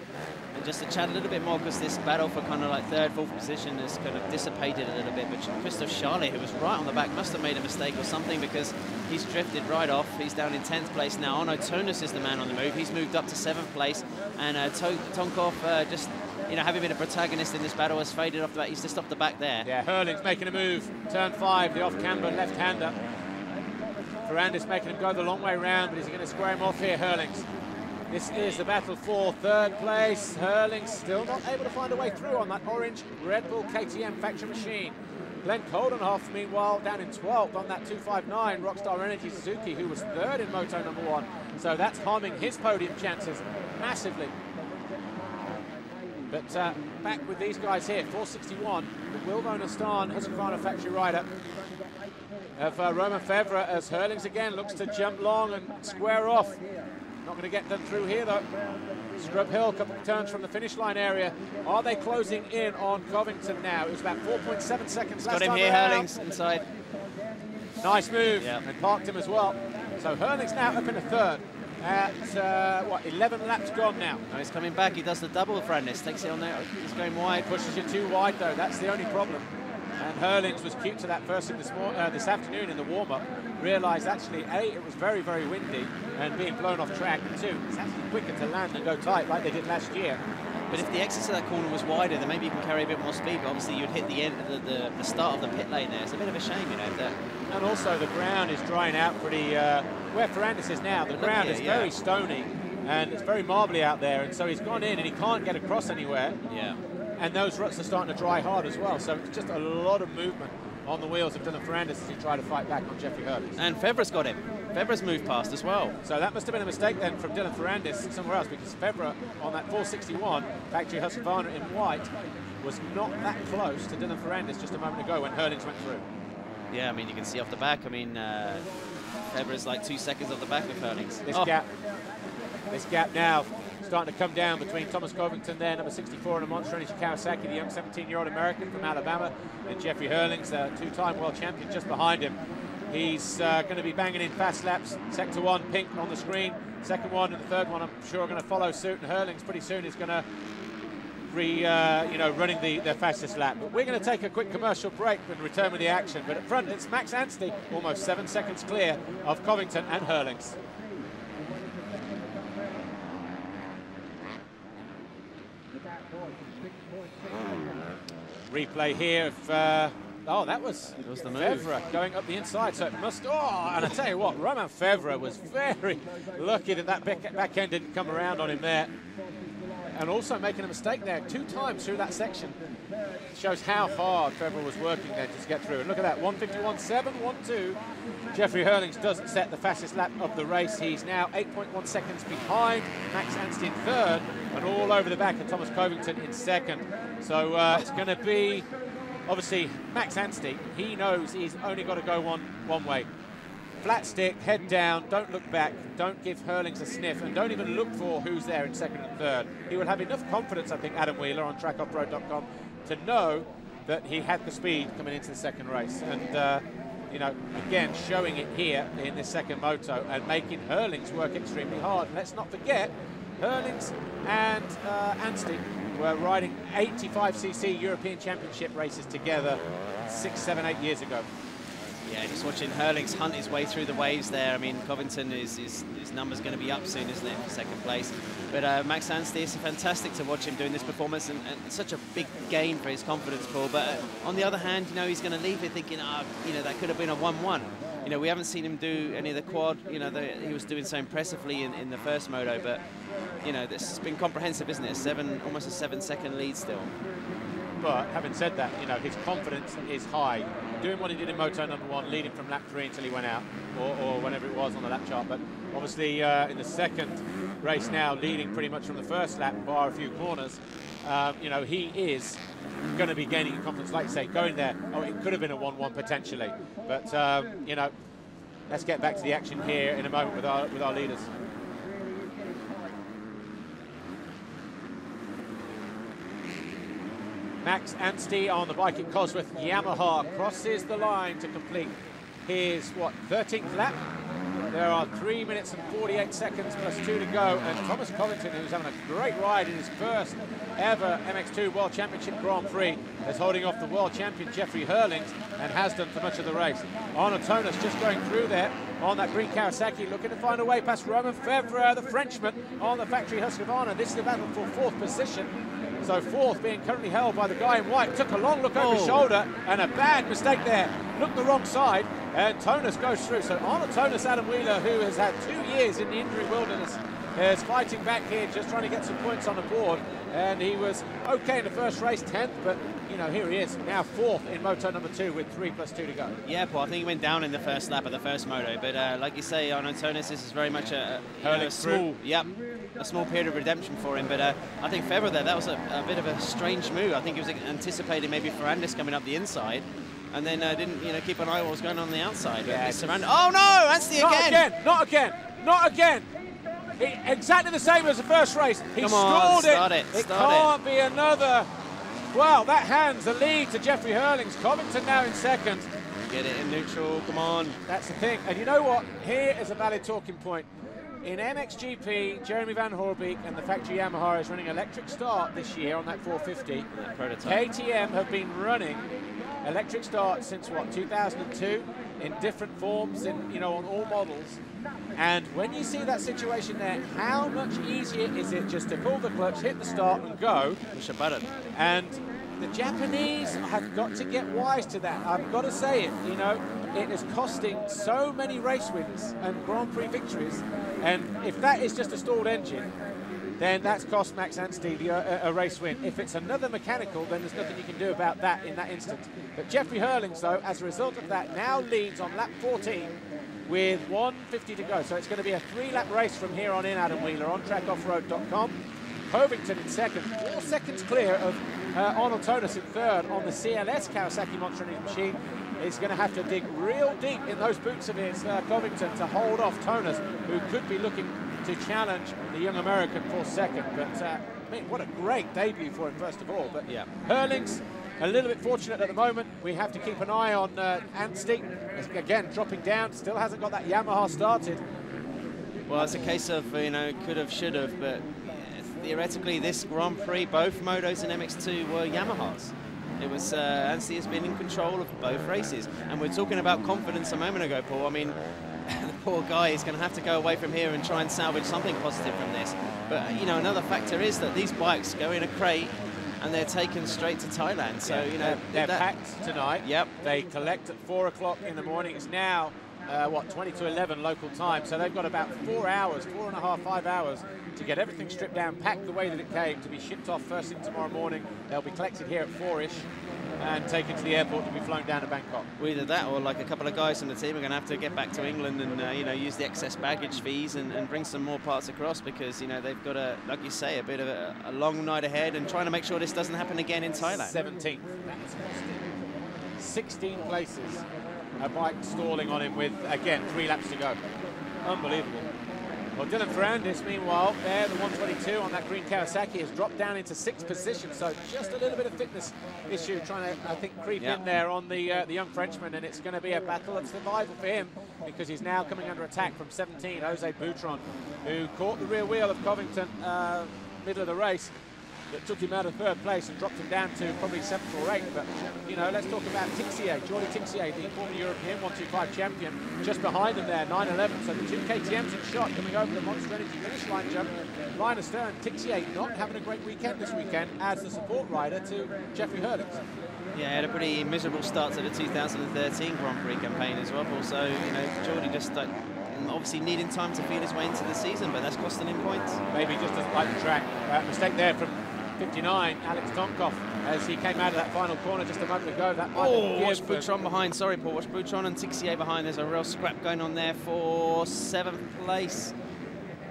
And just to chat a little bit more, because this battle for kind of like third, fourth position has kind of dissipated a little bit, but Christophe Charlet, who was right on the back, must have made a mistake or something, because he's drifted right off. He's down in 10th place now. Arno Tonus is the man on the move. He's moved up to 7th place, and Tonkov, just, you know, having been a protagonist in this battle, has faded off the back. He's just off the back there. Yeah, Herlings making a move. Turn 5, the off-camber left-hander. Ferrandis making him go the long way round, but is he going to square him off here, Herlings? This is the battle for third place. Herlings still not able to find a way through on that orange Red Bull KTM factory machine. Glenn Coldenhoff, meanwhile, down in 12th on that 259 Rockstar Energy Suzuki, who was third in Moto number 1. So that's harming his podium chances massively. But back with these guys here, 461, the Wilbo Nastan Husqvarna factory rider of Romain Febvre, as Herlings again looks to jump long and square off. Not going to get them through here, though. Scrub Hill, a couple of turns from the finish line area. Are they closing in on Covington now? It was about 4.7 seconds last time got him here, around. Herlings, inside. Nice move, yep. And parked him as well. So Herlings now up in a third at, what, 11 laps gone now. Oh, he's coming back. He does the double with Ferrandis, takes it on there. He's going wide. Pushes you too wide, though. That's the only problem. And Herlings was cute to that first thing this afternoon in the warm-up. Realised actually, A, it was very, very windy and being blown off track, and 2, it's actually quicker to land and go tight like they did last year. But if the exit to that corner was wider, then maybe you can carry a bit more speed, but obviously you'd hit the end, the start of the pit lane there. It's a bit of a shame, you know. That. And also the ground is drying out pretty, where Ferrandis is now, the ground is very stony and it's very marbly out there, and so he's gone in and he can't get across anywhere. Yeah. And those ruts are starting to dry hard as well, so it's just a lot of movement on the wheels of Dylan Ferrandis as he tried to fight back on Jeffrey Herlings. And Febvre's got him. Febvre's moved past as well. So that must have been a mistake then from Dylan Ferrandis somewhere else, because Febvre on that 461 factory Husqvarna in white was not that close to Dylan Ferrandis just a moment ago when Herlings went through. Yeah, I mean, you can see off the back. I mean, Febvre's like 2 seconds off the back of Herlings. This gap now starting to come down between Thomas Covington there, number 64 in a Monster Energy Kawasaki, the young 17-year-old American from Alabama, and Jeffrey Herlings, two-time world champion, just behind him. He's going to be banging in fast laps. Sector 1 pink on the screen, second one and the third one I'm sure are going to follow suit, and Herlings pretty soon is going to running the fastest lap. But we're going to take a quick commercial break and return with the action. But up front, it's Max Anstey, almost 7 seconds clear of Covington and Herlings. Replay here of, that was the move. Febvre going up the inside, so it must, and I tell you what, Romain Febvre was very lucky that back end didn't come around on him there. And also making a mistake there 2 times through that section. Shows how hard Febvre was working there to get through. And look at that, 151.7, 1-2. Jeffrey Herlings doesn't set the fastest lap of the race. He's now 8.1 seconds behind Max Anstey in third, and all over the back of Thomas Covington in second. So it's going to be, obviously, Max Anstey, he knows he's only got to go one way. Flat stick, head down, don't look back, don't give Herlings a sniff, and don't even look for who's there in second and third. He will have enough confidence, I think, Adam Wheeler on trackoffroad.com, to know that he had the speed coming into the second race. And, again, showing it here in this second moto and making Herlings work extremely hard. And let's not forget, Herlings and Anstey were riding 85cc European Championship races together 6, 7, 8 years ago. Yeah, just watching Herlings hunt his way through the waves there. I mean, Covington, his number's going to be up soon, isn't it, for second place. But Max Anstey, it's fantastic to watch him doing this performance, and such a big gain for his confidence, Paul. But on the other hand, he's going to leave it thinking, that could have been a 1-1. We haven't seen him do any of the quad, he was doing so impressively in the first moto, but, this has been comprehensive, isn't it? Almost a 7-second lead still. But having said that, his confidence is high. Doing what he did in Moto number 1, leading from lap 3 until he went out, or whenever it was on the lap chart. But obviously in the second race now, leading pretty much from the first lap, bar a few corners, he is going to be gaining confidence, like you say, going there. Oh, it could have been a 1-1 potentially. But, let's get back to the action here in a moment with our leaders. Max Anstey on the bike at Cosworth Yamaha crosses the line to complete his, 13th lap. There are 3 minutes and 48 seconds plus 2 to go, and Thomas Covington, who's having a great ride in his first ever MX2 World Championship Grand Prix, is holding off the world champion Jeffrey Hurlings and has done for much of the race. Arnaud Tonas just going through there on that green Kawasaki, looking to find a way past Romain Febvre, the Frenchman, on the factory Husqvarna. This is a battle for 4th position. So 4th being currently held by the guy in white. Took a long look over his shoulder and a bad mistake there. Looked the wrong side, and Tonas goes through. So Arnaud Tonas, Adam Wheeler, who has had 2 years in the injury wilderness, is fighting back here, just trying to get some points on the board. And he was okay in the first race, 10th, but you know, here he is, now 4th in Moto number 2 with 3 plus 2 to go. Yeah, Paul, I think he went down in the first lap of the first Moto, but like you say, Arnaud Tonas, this is very much a small period of redemption for him. But I think Febvre there, that was a bit of a strange move. I think he was anticipating maybe Ferrandis coming up the inside, and then didn't keep an eye on what was going on the outside. Yeah, oh no, Anstey again! Not again! Exactly the same as the first race. He stalled it. It can't be another. Well, that hands the lead to Jeffrey Hurlings. Covington now in 2nd. Get it in neutral, come on. That's the thing. And you know what? Here is a valid talking point. In MXGP, Jeremy Van Hoorbeek and the factory Yamaha is running electric start this year on that 450. That prototype. KTM have been running electric start since, 2002, in different forms, on all models. And when you see that situation there, how much easier is it just to pull the clutch, hit the start and go? Push a button. And the Japanese have got to get wise to that. I've got to say it, it is costing so many race wins and Grand Prix victories. And if that is just a stalled engine, then that's cost Max Anstey a race win. If it's another mechanical, then there's nothing you can do about that in that instance. But Jeffrey Hurlings, though, as a result of that, now leads on lap 14 with 1:50 to go. So it's going to be a 3-lap race from here on in, Adam Wheeler, on trackoffroad.com. Covington in 2nd, 4 seconds clear of Arnaud Tonas in 3rd on the CLS Kawasaki Monster Energy machine. He's going to have to dig real deep in those boots of his, Covington, to hold off Tonas, who could be looking to challenge the young American for 2nd. But, what a great debut for him, first of all. But yeah, Hurlings, a little bit fortunate at the moment. We have to keep an eye on Anstey. Again, dropping down, still hasn't got that Yamaha started. Well, it's a case of, could have, should have, but theoretically this Grand Prix, both Motos and MX2 were Yamahas. It was, Anstey has been in control of both races. And we're talking about confidence a moment ago, Paul. I mean, the poor guy is going to have to go away from here and try and salvage something positive from this. But, another factor is that these bikes go in a crate and they're taken straight to Thailand. So, they're packed tonight. Yep. They collect at 4 o'clock in the morning. It's now, 20 to 11 local time. So they've got about 4 hours, 4.5, 5 hours to get everything stripped down, packed the way that it came, to be shipped off first thing tomorrow morning. They'll be collected here at 4-ish and taken to the airport to be flown down to Bangkok. Well, either that or like a couple of guys from the team are going to have to get back to England and, use the excess baggage fees and bring some more parts across because, they've got like you say, a bit of a long night ahead and trying to make sure this doesn't happen again in Thailand. 17th. That's 16 places. A bike stalling on him with, again, 3 laps to go. Unbelievable. Well, Dylan Ferrandis, meanwhile, there, the 122 on that green Kawasaki has dropped down into 6th position, so just a little bit of fitness issue trying to, I think, creep in there on the young Frenchman, and it's going to be a battle of survival for him because he's now coming under attack from 17, Jose Boutron, who caught the rear wheel of Covington middle of the race. That took him out of 3rd place and dropped him down to probably 7th or 8th. But, let's talk about Tixier, Jordi Tixier, the former European 125 champion, just behind him there, 9-11. So the 2 KTMs in shot coming over the Monster Energy finish line jump. Line astern, Tixier not having a great weekend this weekend as the support rider to Jeffrey Hurlings. Yeah, had a pretty miserable start to the 2013 Grand Prix campaign as well. Also, Jordi just obviously needing time to feel his way into the season, but that's costing him points. Maybe just doesn't like the track. Mistake there from 59, Alex Tonkov, as he came out of that final corner just a moment ago. That watch Boutron behind. Sorry, Paul. Watch Boutron and Tixier behind. There's a real scrap going on there for 7th place.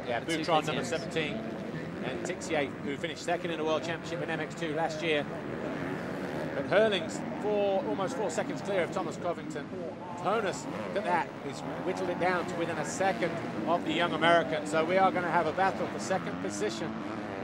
Yeah, Boutron number 17, and Tixier, who finished 2nd in the World Championship in MX2 last year. But Hurling's almost 4 seconds clear of Thomas Covington. Tonus, look at that, he's whittled it down to within a second of the young American. So we are going to have a battle for second position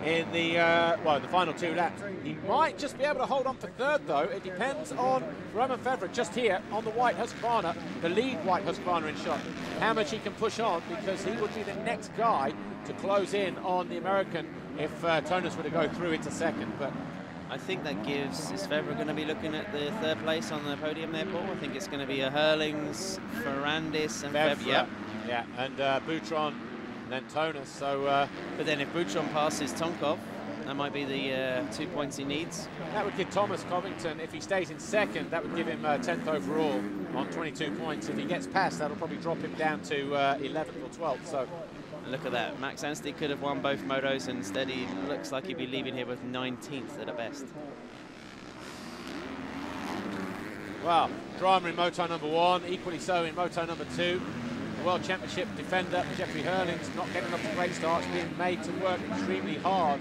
in the the final 2 laps. He might just be able to hold on for third, though. It depends on Roman Febvre just here on the white Husqvarna, the lead white Husqvarna in shot, how much he can push on, because he would be the next guy to close in on the American if Tonus were to go through into second. But I think that gives, is Febvre going to be looking at the third place on the podium there, Paul? I think it's going to be a Hurlings, Ferrandis and Febvre. Yeah, and Boutron, and then Tonus. So, but then if Boutron passes Tonkov, that might be the 2 points he needs. That would give Thomas Covington, if he stays in second, that would give him 10th overall on 22 points. If he gets past, that'll probably drop him down to 11th or 12th. So. Look at that. Max Anstey could have won both motos, and instead he looks like he'd be leaving here with 19th at best. Well, drama in moto number 1, equally so in moto number 2. The World Championship defender, Jeffrey Hurlings, not getting off to great starts, being made to work extremely hard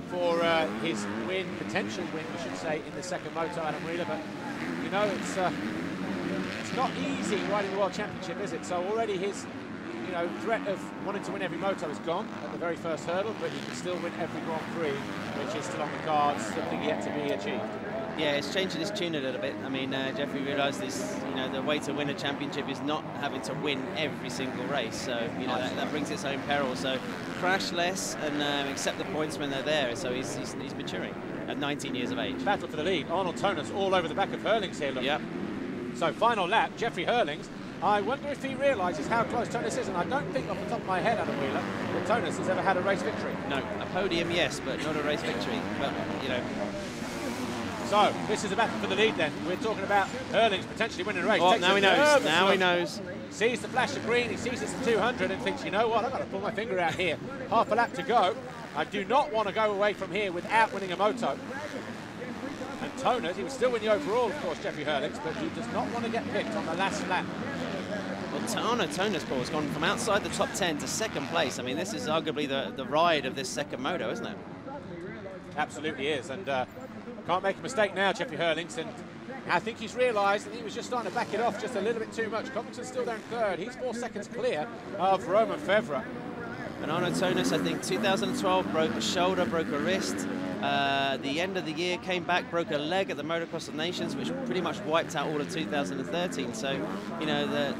for his win, potential win, we should say, in the second moto, Adam Wheeler. But, you know, it's not easy riding the World Championship, is it? So already his threat of wanting to win every moto is gone at the very first hurdle, but he can still win every Grand Prix, which is still on the cards, something yet to be achieved. Yeah, it's changing his tune a little bit. I mean, Jeffrey realised this, the way to win a championship is not having to win every single race. So, that brings its own peril. So, crash less and accept the points when they're there. So he's maturing at 19 years of age. Battle for the lead. Arnold Tonus all over the back of Hurlings here. Look. Yep. So, final lap, Jeffrey Hurlings. I wonder if he realises how close Tonus is, and I don't think off the top of my head, Adam Wheeler, that Tonus has ever had a race victory. No, a podium, yes, but not a race victory. But, So, this is a battle for the lead then. We're talking about Hurlings potentially winning a race. Oh, now he knows. Now he knows. Sees the flash of green, he sees it's 200 and thinks, you know what, I've got to pull my finger out here. Half a lap to go. I do not want to go away from here without winning a moto. And Tonus, he would still win the overall, of course, Jeffrey Hurlings, but he does not want to get picked on the last lap. Well, Tonus, Paul, has gone from outside the top 10 to second place. I mean, this is arguably the ride of this second moto, isn't it? Absolutely is, and can't make a mistake now, Jeffrey Hurlings, and I think he's realised that he was just starting to back it off just a little bit too much. Covington's still there in third. He's 4 seconds clear of Roman Febvre. And Arnold Tonus, I think 2012, broke a shoulder, broke a wrist. The end of the year came back, broke a leg at the Motocross of Nations, which pretty much wiped out all of 2013. So,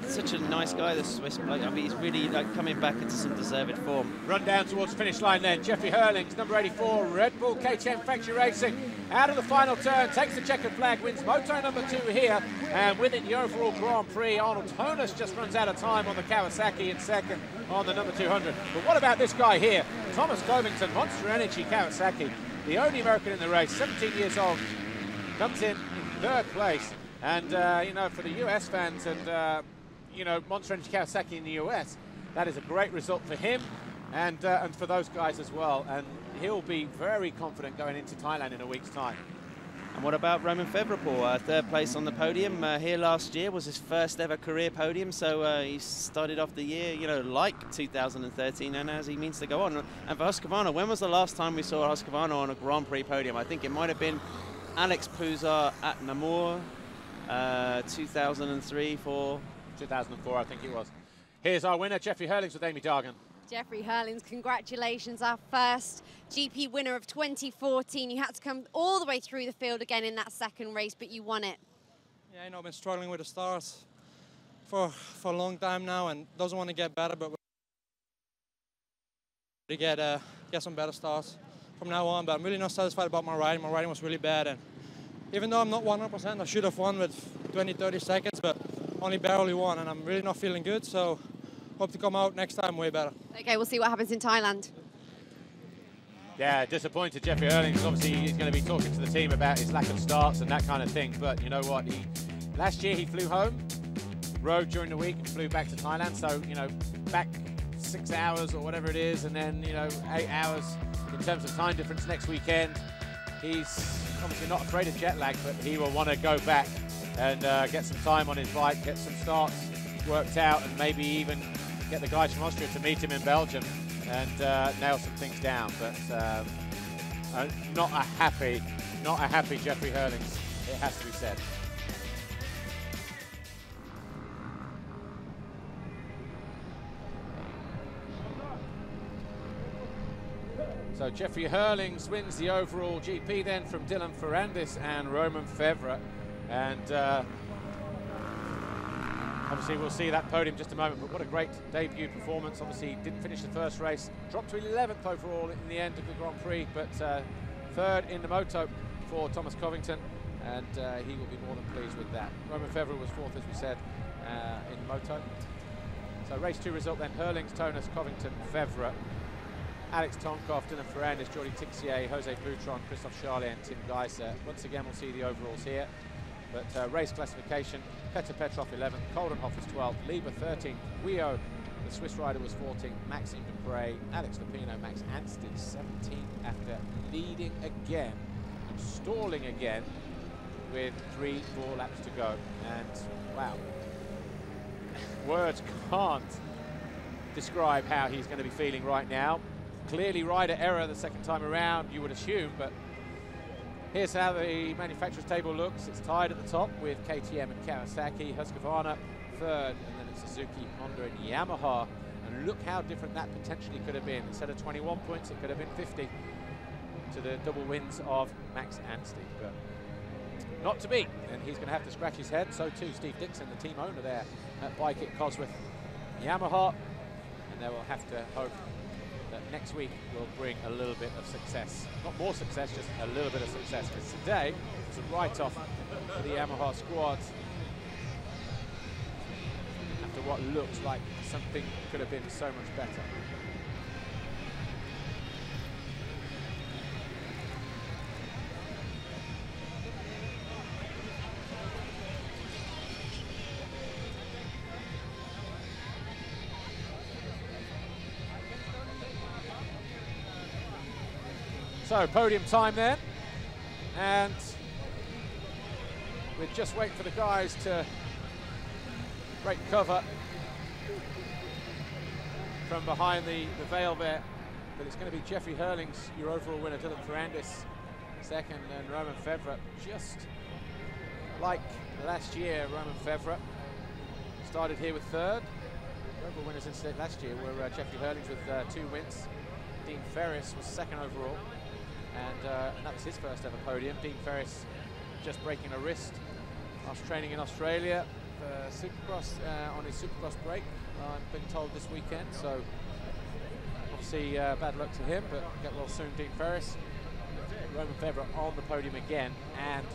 such a nice guy, the Swiss bloke. I mean, he's really coming back into some deserved form. Run down towards the finish line then. Jeffrey Hurlings, number 84, Red Bull KTM Factory Racing, out of the final turn, takes the checkered flag, wins moto number 2 here, and with it the overall Grand Prix. Arnold Tonus just runs out of time on the Kawasaki in second on the number 200. But what about this guy here? Thomas Covington, Monster Energy Kawasaki. The only American in the race, 17 years old, comes in third place. And, for the US fans and, Monster Energy Kawasaki in the US, that is a great result for him and for those guys as well. And he'll be very confident going into Thailand in a week's time. And what about Roman Febvre, Paul? Third place on the podium here last year, was his first ever career podium. So he started off the year, like 2013, and as he means to go on. And for Husqvarna, when was the last time we saw Husqvarna on a Grand Prix podium? I think it might have been Alex Pouzar at Namur, 2003, 4. 2004, I think it was. Here's our winner, Jeffrey Hurlings with Amy Dargan. Jeffrey Hurlings, congratulations, our first GP winner of 2014. You had to come all the way through the field again in that second race, but you won it. Yeah, I've been struggling with the stars for a long time now, and doesn't want to get better, but to get some better stars from now on. But I'm really not satisfied about my riding. My riding was really bad, and even though I'm not 100%, I should have won with 20-30 seconds, but only barely won, and I'm really not feeling good. So hope to come out next time way better. Okay, we'll see what happens in Thailand. Yeah, disappointed Jeffrey Hurlings. Obviously, he's going to be talking to the team about his lack of starts and that kind of thing. But you know what? Last year he flew home, rode during the week and flew back to Thailand. So, back 6 hours or whatever it is, and then, 8 hours in terms of time difference next weekend. He's obviously not afraid of jet lag, but he will want to go back and get some time on his bike, get some starts worked out, and maybe even get the guys from Austria to meet him in Belgium and nail some things down. But not a happy Jeffrey Hurlings it has to be said. So Jeffrey Hurlings wins the overall GP then from Dylan Ferrandis and Roman Fevre. And obviously we'll see that podium in just a moment, but what a great debut performance. Obviously didn't finish the first race, dropped to 11th overall in the end of the Grand Prix, but third in the moto for Thomas Covington, and he will be more than pleased with that. Roman Fevre was fourth, as we said, in the moto. So race 2 result then: Hurlings, Tonus, Covington, Fevre, Alex Tonkov, Dylan Ferrandis, Jordi Tixier, Jose Boutron, Christophe Charlet and Tim Geiser. Once again we'll see the overalls here, but race classification: Petr Petrov 11th, Coldenhoff was 12th, Lieber 13th, Guillot, the Swiss rider, was 14th, Maxime Dupre, Alex Lupino, Max Anstey 17th after leading again and stalling again with 3-4 laps to go. And wow, words can't describe how he's going to be feeling right now. Clearly rider error the second time around, you would assume, but here's how the manufacturer's table looks. It's tied at the top with KTM and Kawasaki, Husqvarna third, and then it's Suzuki, Honda and Yamaha. And look how different that potentially could have been. Instead of 21 points, it could have been 50 to the double wins of Max Anstey, but not to be. And he's going to have to scratch his head. So too Steve Dixon, the team owner there at Bike at Cosworth Yamaha. And they will have to hope that next week will bring a little bit of success. Not more success, just a little bit of success. Because today it's a write-off for the Yamaha squad after what looks like something could have been so much better. So podium time then, and we're just waiting for the guys to break cover from behind the veil there, but it's going to be Jeffrey Hurlings, your overall winner, Dylan Ferrandis second, and Roman Fevre. Just like last year, Roman Fevre started here with third. The overall winners instead last year were Jeffrey Hurlings with 2 wins. Dean Ferris was second overall. And that was his first ever podium. Dean Ferris just breaking a wrist after training in Australia for Supercross, on his Supercross break, I've been told this weekend. So obviously bad luck to him, but get well soon, Dean Ferris. Roman Fevre on the podium again, and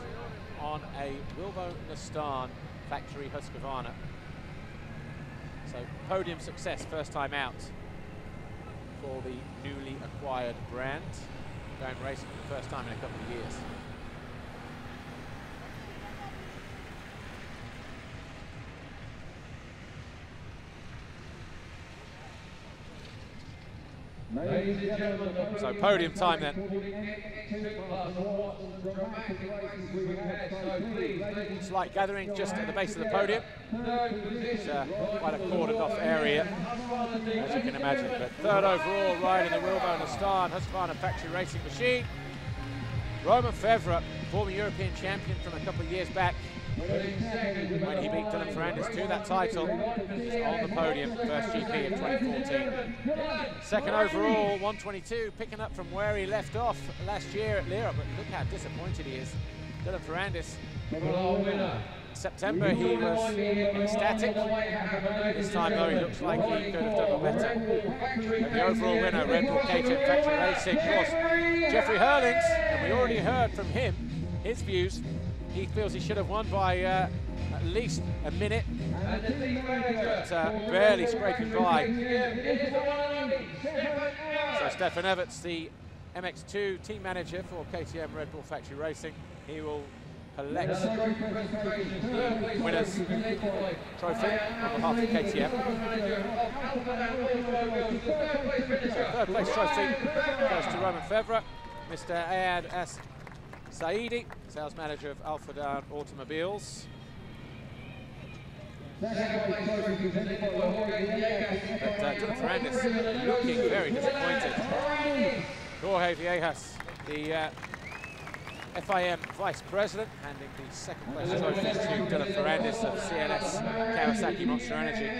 on a Wilvo Nastan factory Husqvarna. So podium success, first time out for the newly acquired brand. Going racing for the first time in a couple of years. So podium time then. Slight gathering just at the base of the podium. It's quite a cordoned off area, as you can imagine. But third overall, riding the Wilbo Nastan Husqvarna factory racing machine. Roman Fevre, former European champion from a couple of years back, when he beat Dylan Ferrandis to that title, is on the podium, first GP of 2014. Second overall, 122, picking up from where he left off last year at Lira, but look how disappointed he is. Dylan Ferrandis. September he was ecstatic. This time though he looks like he could have done better. And the overall winner, Red Bull KTM Factory Racing, was Jeffrey Hurlings, and we already heard from him his views. He feels he should have won by at least a minute, but barely scraping by. So Stefan Everts, the MX2 team manager for KTM Red Bull Factory Racing, he will collect the winner's trophy on behalf of KTM. So third place trophy goes to Roman Fevre, Mr. Ayad As Saidi, sales manager of Alfa Down Automobiles. But Dylan Ferrandis looking very disappointed. Jorge Viejas, the FIM Vice President, handing the second place trophy to Dylan Ferrandis of CNS Kawasaki Monster Energy.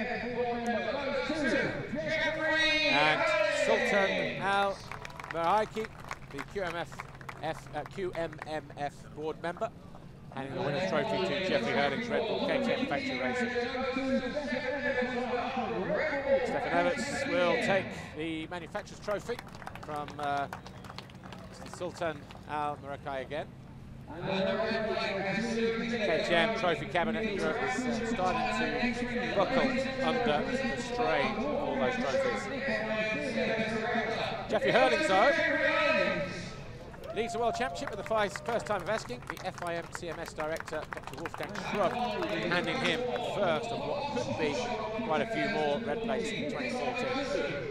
And Sultan Al Meraiki, the QMMF board member, handing the winner's trophy to Jeffrey Hurling's Red Bull KTM Factory Racing. Stefan Everts will take the manufacturer's trophy from Sultan Al Meraiki again. KTM trophy cabinet is starting to buckle under the strain of all those trophies. Jeffrey Hurling, though, leads the World Championship for the first time of asking. The FIM CMS Director, Dr. Wolfgang Schrupp, handing him first of what could be quite a few more red plates in 2014.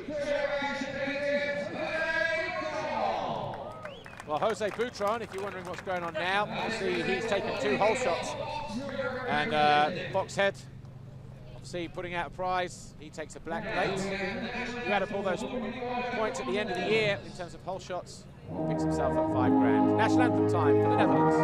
Well, Jose Boutron, if you're wondering what's going on now, obviously he's taken 2 hole shots. And Foxhead, obviously putting out a prize, he takes a black plate. You add up all those points at the end of the year in terms of hole shots, picks himself up $5 grand. National anthem time for the Netherlands.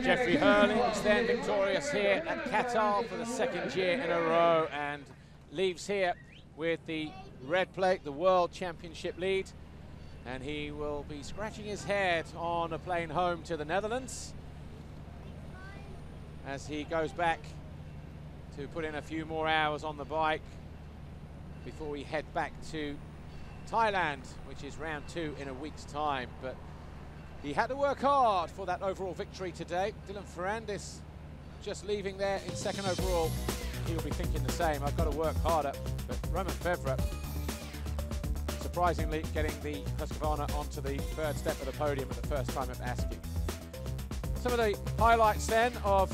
Jeffrey Hurling is then victorious here at Qatar for the 2nd year in a row and leaves here with the red plate, the World Championship lead. And he will be scratching his head on a plane home to the Netherlands as he goes back to put in a few more hours on the bike before we head back to Thailand, which is round 2 in a week's time. But he had to work hard for that overall victory today. Dylan Ferrandis just leaving there in 2nd overall. He'll be thinking the same, I've got to work harder. But Roman Fevre, surprisingly, getting the Husqvarna onto the 3rd step of the podium at the first time of asking. Some of the highlights then of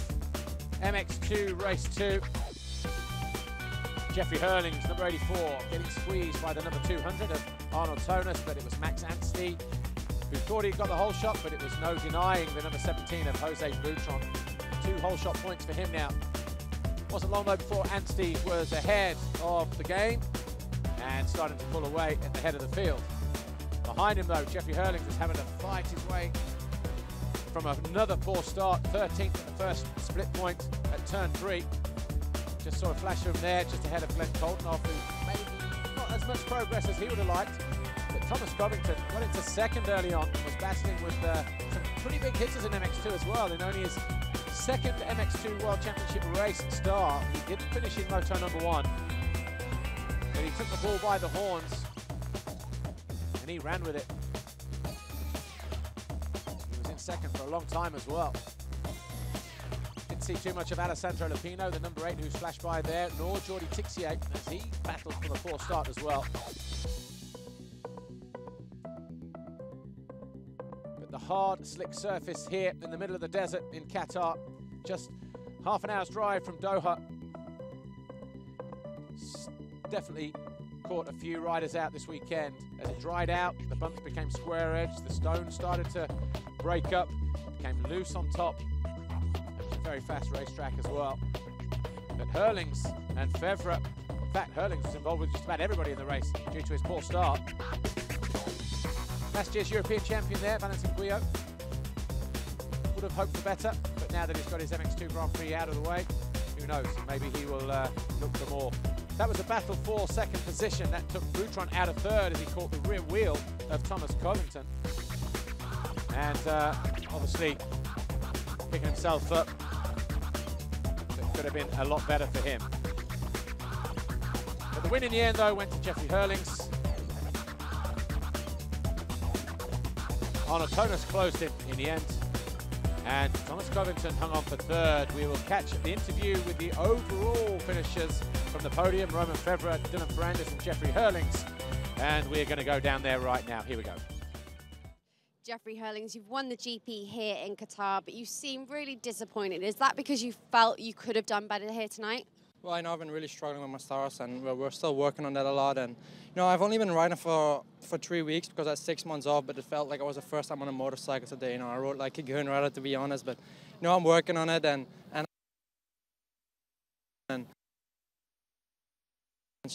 MX2 Race 2. Jeffrey Hurling's number 84 getting squeezed by the number 200 of Arnold Tonus, but it was Max Anstey who thought he got the hole shot, but it was no denying the number 17 of Jose Boutron. 2 hole shot points for him now. Wasn't long though before Anstey was ahead of the game and starting to pull away at the head of the field. Behind him though, Jeffrey Hurling was having to fight his way from another poor start, 13th at the first split point at turn 3. Just saw a flash from there, just ahead of Glenn Coltnoff, who maybe not as much progress as he would have liked. But Thomas Covington got into 2nd early on, was battling with some pretty big hitters in MX2 as well. In only his 2nd MX2 World Championship race start, he didn't finish in moto number 1. But he took the ball by the horns and he ran with it. He was in 2nd for a long time as well. Didn't see too much of Alessandro Lupino, the number 8 who flashed by there, nor Jordi Tixier as he battled for the poor start as well. Hard, slick surface here in the middle of the desert in Qatar, just half an hour's drive from Doha. Definitely caught a few riders out this weekend. As it dried out, the bumps became square edged, the stones started to break up, became loose on top. It was a very fast racetrack as well. But Herlings and Fevre, in fact, Herlings was involved with just about everybody in the race due to his poor start. Last year's European champion there, Valentin Guyot, would have hoped for better, but now that he's got his MX2 Grand Prix out of the way, who knows, maybe he will look for more. That was a battle for second position. That took Boutron out of third as he caught the rear wheel of Thomas Covington. And obviously picking himself up, it could have been a lot better for him. But the win in the end, though, went to Jeffrey Herlings. Arnold Tonas closed him in the end. And Thomas Covington hung on for third. We will catch the interview with the overall finishers from the podium, Romain Fevre, Dylan Ferrandis and Jeffrey Herlings. And we're going to go down there right now. Here we go. Jeffrey Herlings, you've won the GP here in Qatar, but you seem really disappointed. Is that because you felt you could have done better here tonight? Well, I know I've been really struggling with my stars, and we're still working on that a lot. And you know, I've only been riding for 3 weeks because I had 6 months off, but it felt like it was the first time on a motorcycle today. You know, I rode like a gun rider, to be honest, but you know, I'm working on it, and you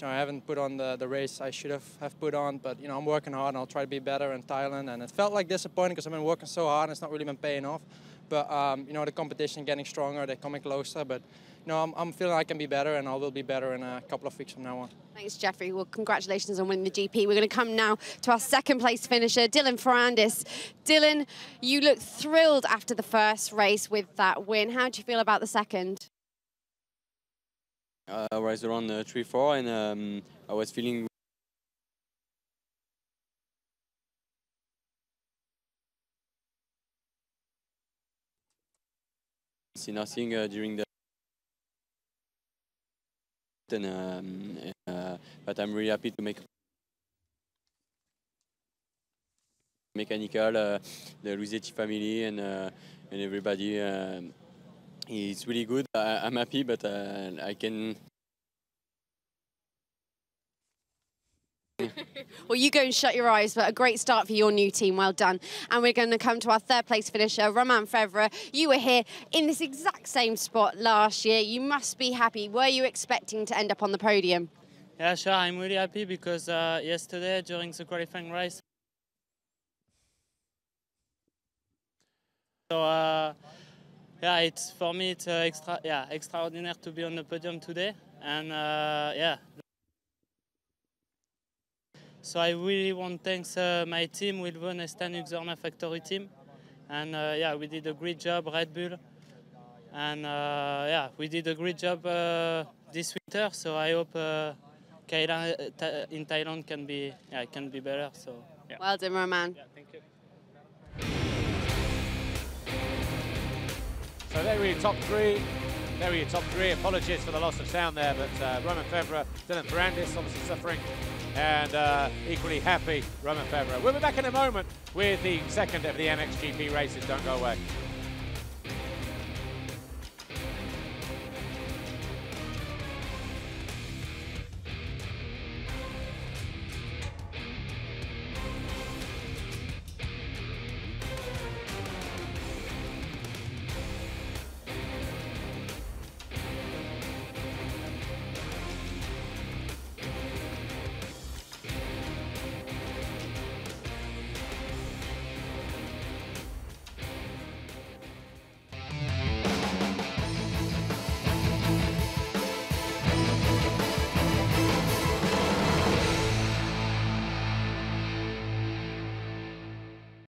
know, I haven't put on the race I should have put on, but you know, I'm working hard and I'll try to be better in Thailand. And it felt like disappointing because I've been working so hard and it's not really been paying off. But you know, the competition getting stronger, they're coming closer. But you know, I'm feeling I can be better, and I will be better in a couple of weeks from now on. Thanks, Jeffrey. Well, congratulations on winning the GP. We're going to come now to our second place finisher, Dylan Ferrandis. Dylan, you look thrilled after the first race with that win. How do you feel about the second? I was around 3-4, and I was feeling see nothing during the but I'm really happy to make mechanical, the Luisetti family and everybody. It's really good. I'm happy, but I can. Well, you go and shut your eyes, but a great start for your new team. Well done. And we're going to come to our third place finisher, Romain Fevre. You were here in this exact same spot last year. You must be happy. Were you expecting to end up on the podium? Yeah, sure. I'm really happy because yesterday during the qualifying race, so yeah, it's for me it's extraordinary to be on the podium today, and yeah. So I really want to thank my team, Wilbon and Stan Uxorna factory team, and yeah, we did a great job, Red Bull, and yeah, we did a great job this winter. So I hope in Thailand can be better. So yeah. Well done, Romain. Yeah, thank you. So there were your top three. There were your top three. Apologies for the loss of sound there, but Romain Fevre, Dylan Ferrandis obviously suffering, and equally happy Romain Fevre. We'll be back in a moment with the second of the MXGP races. Don't go away.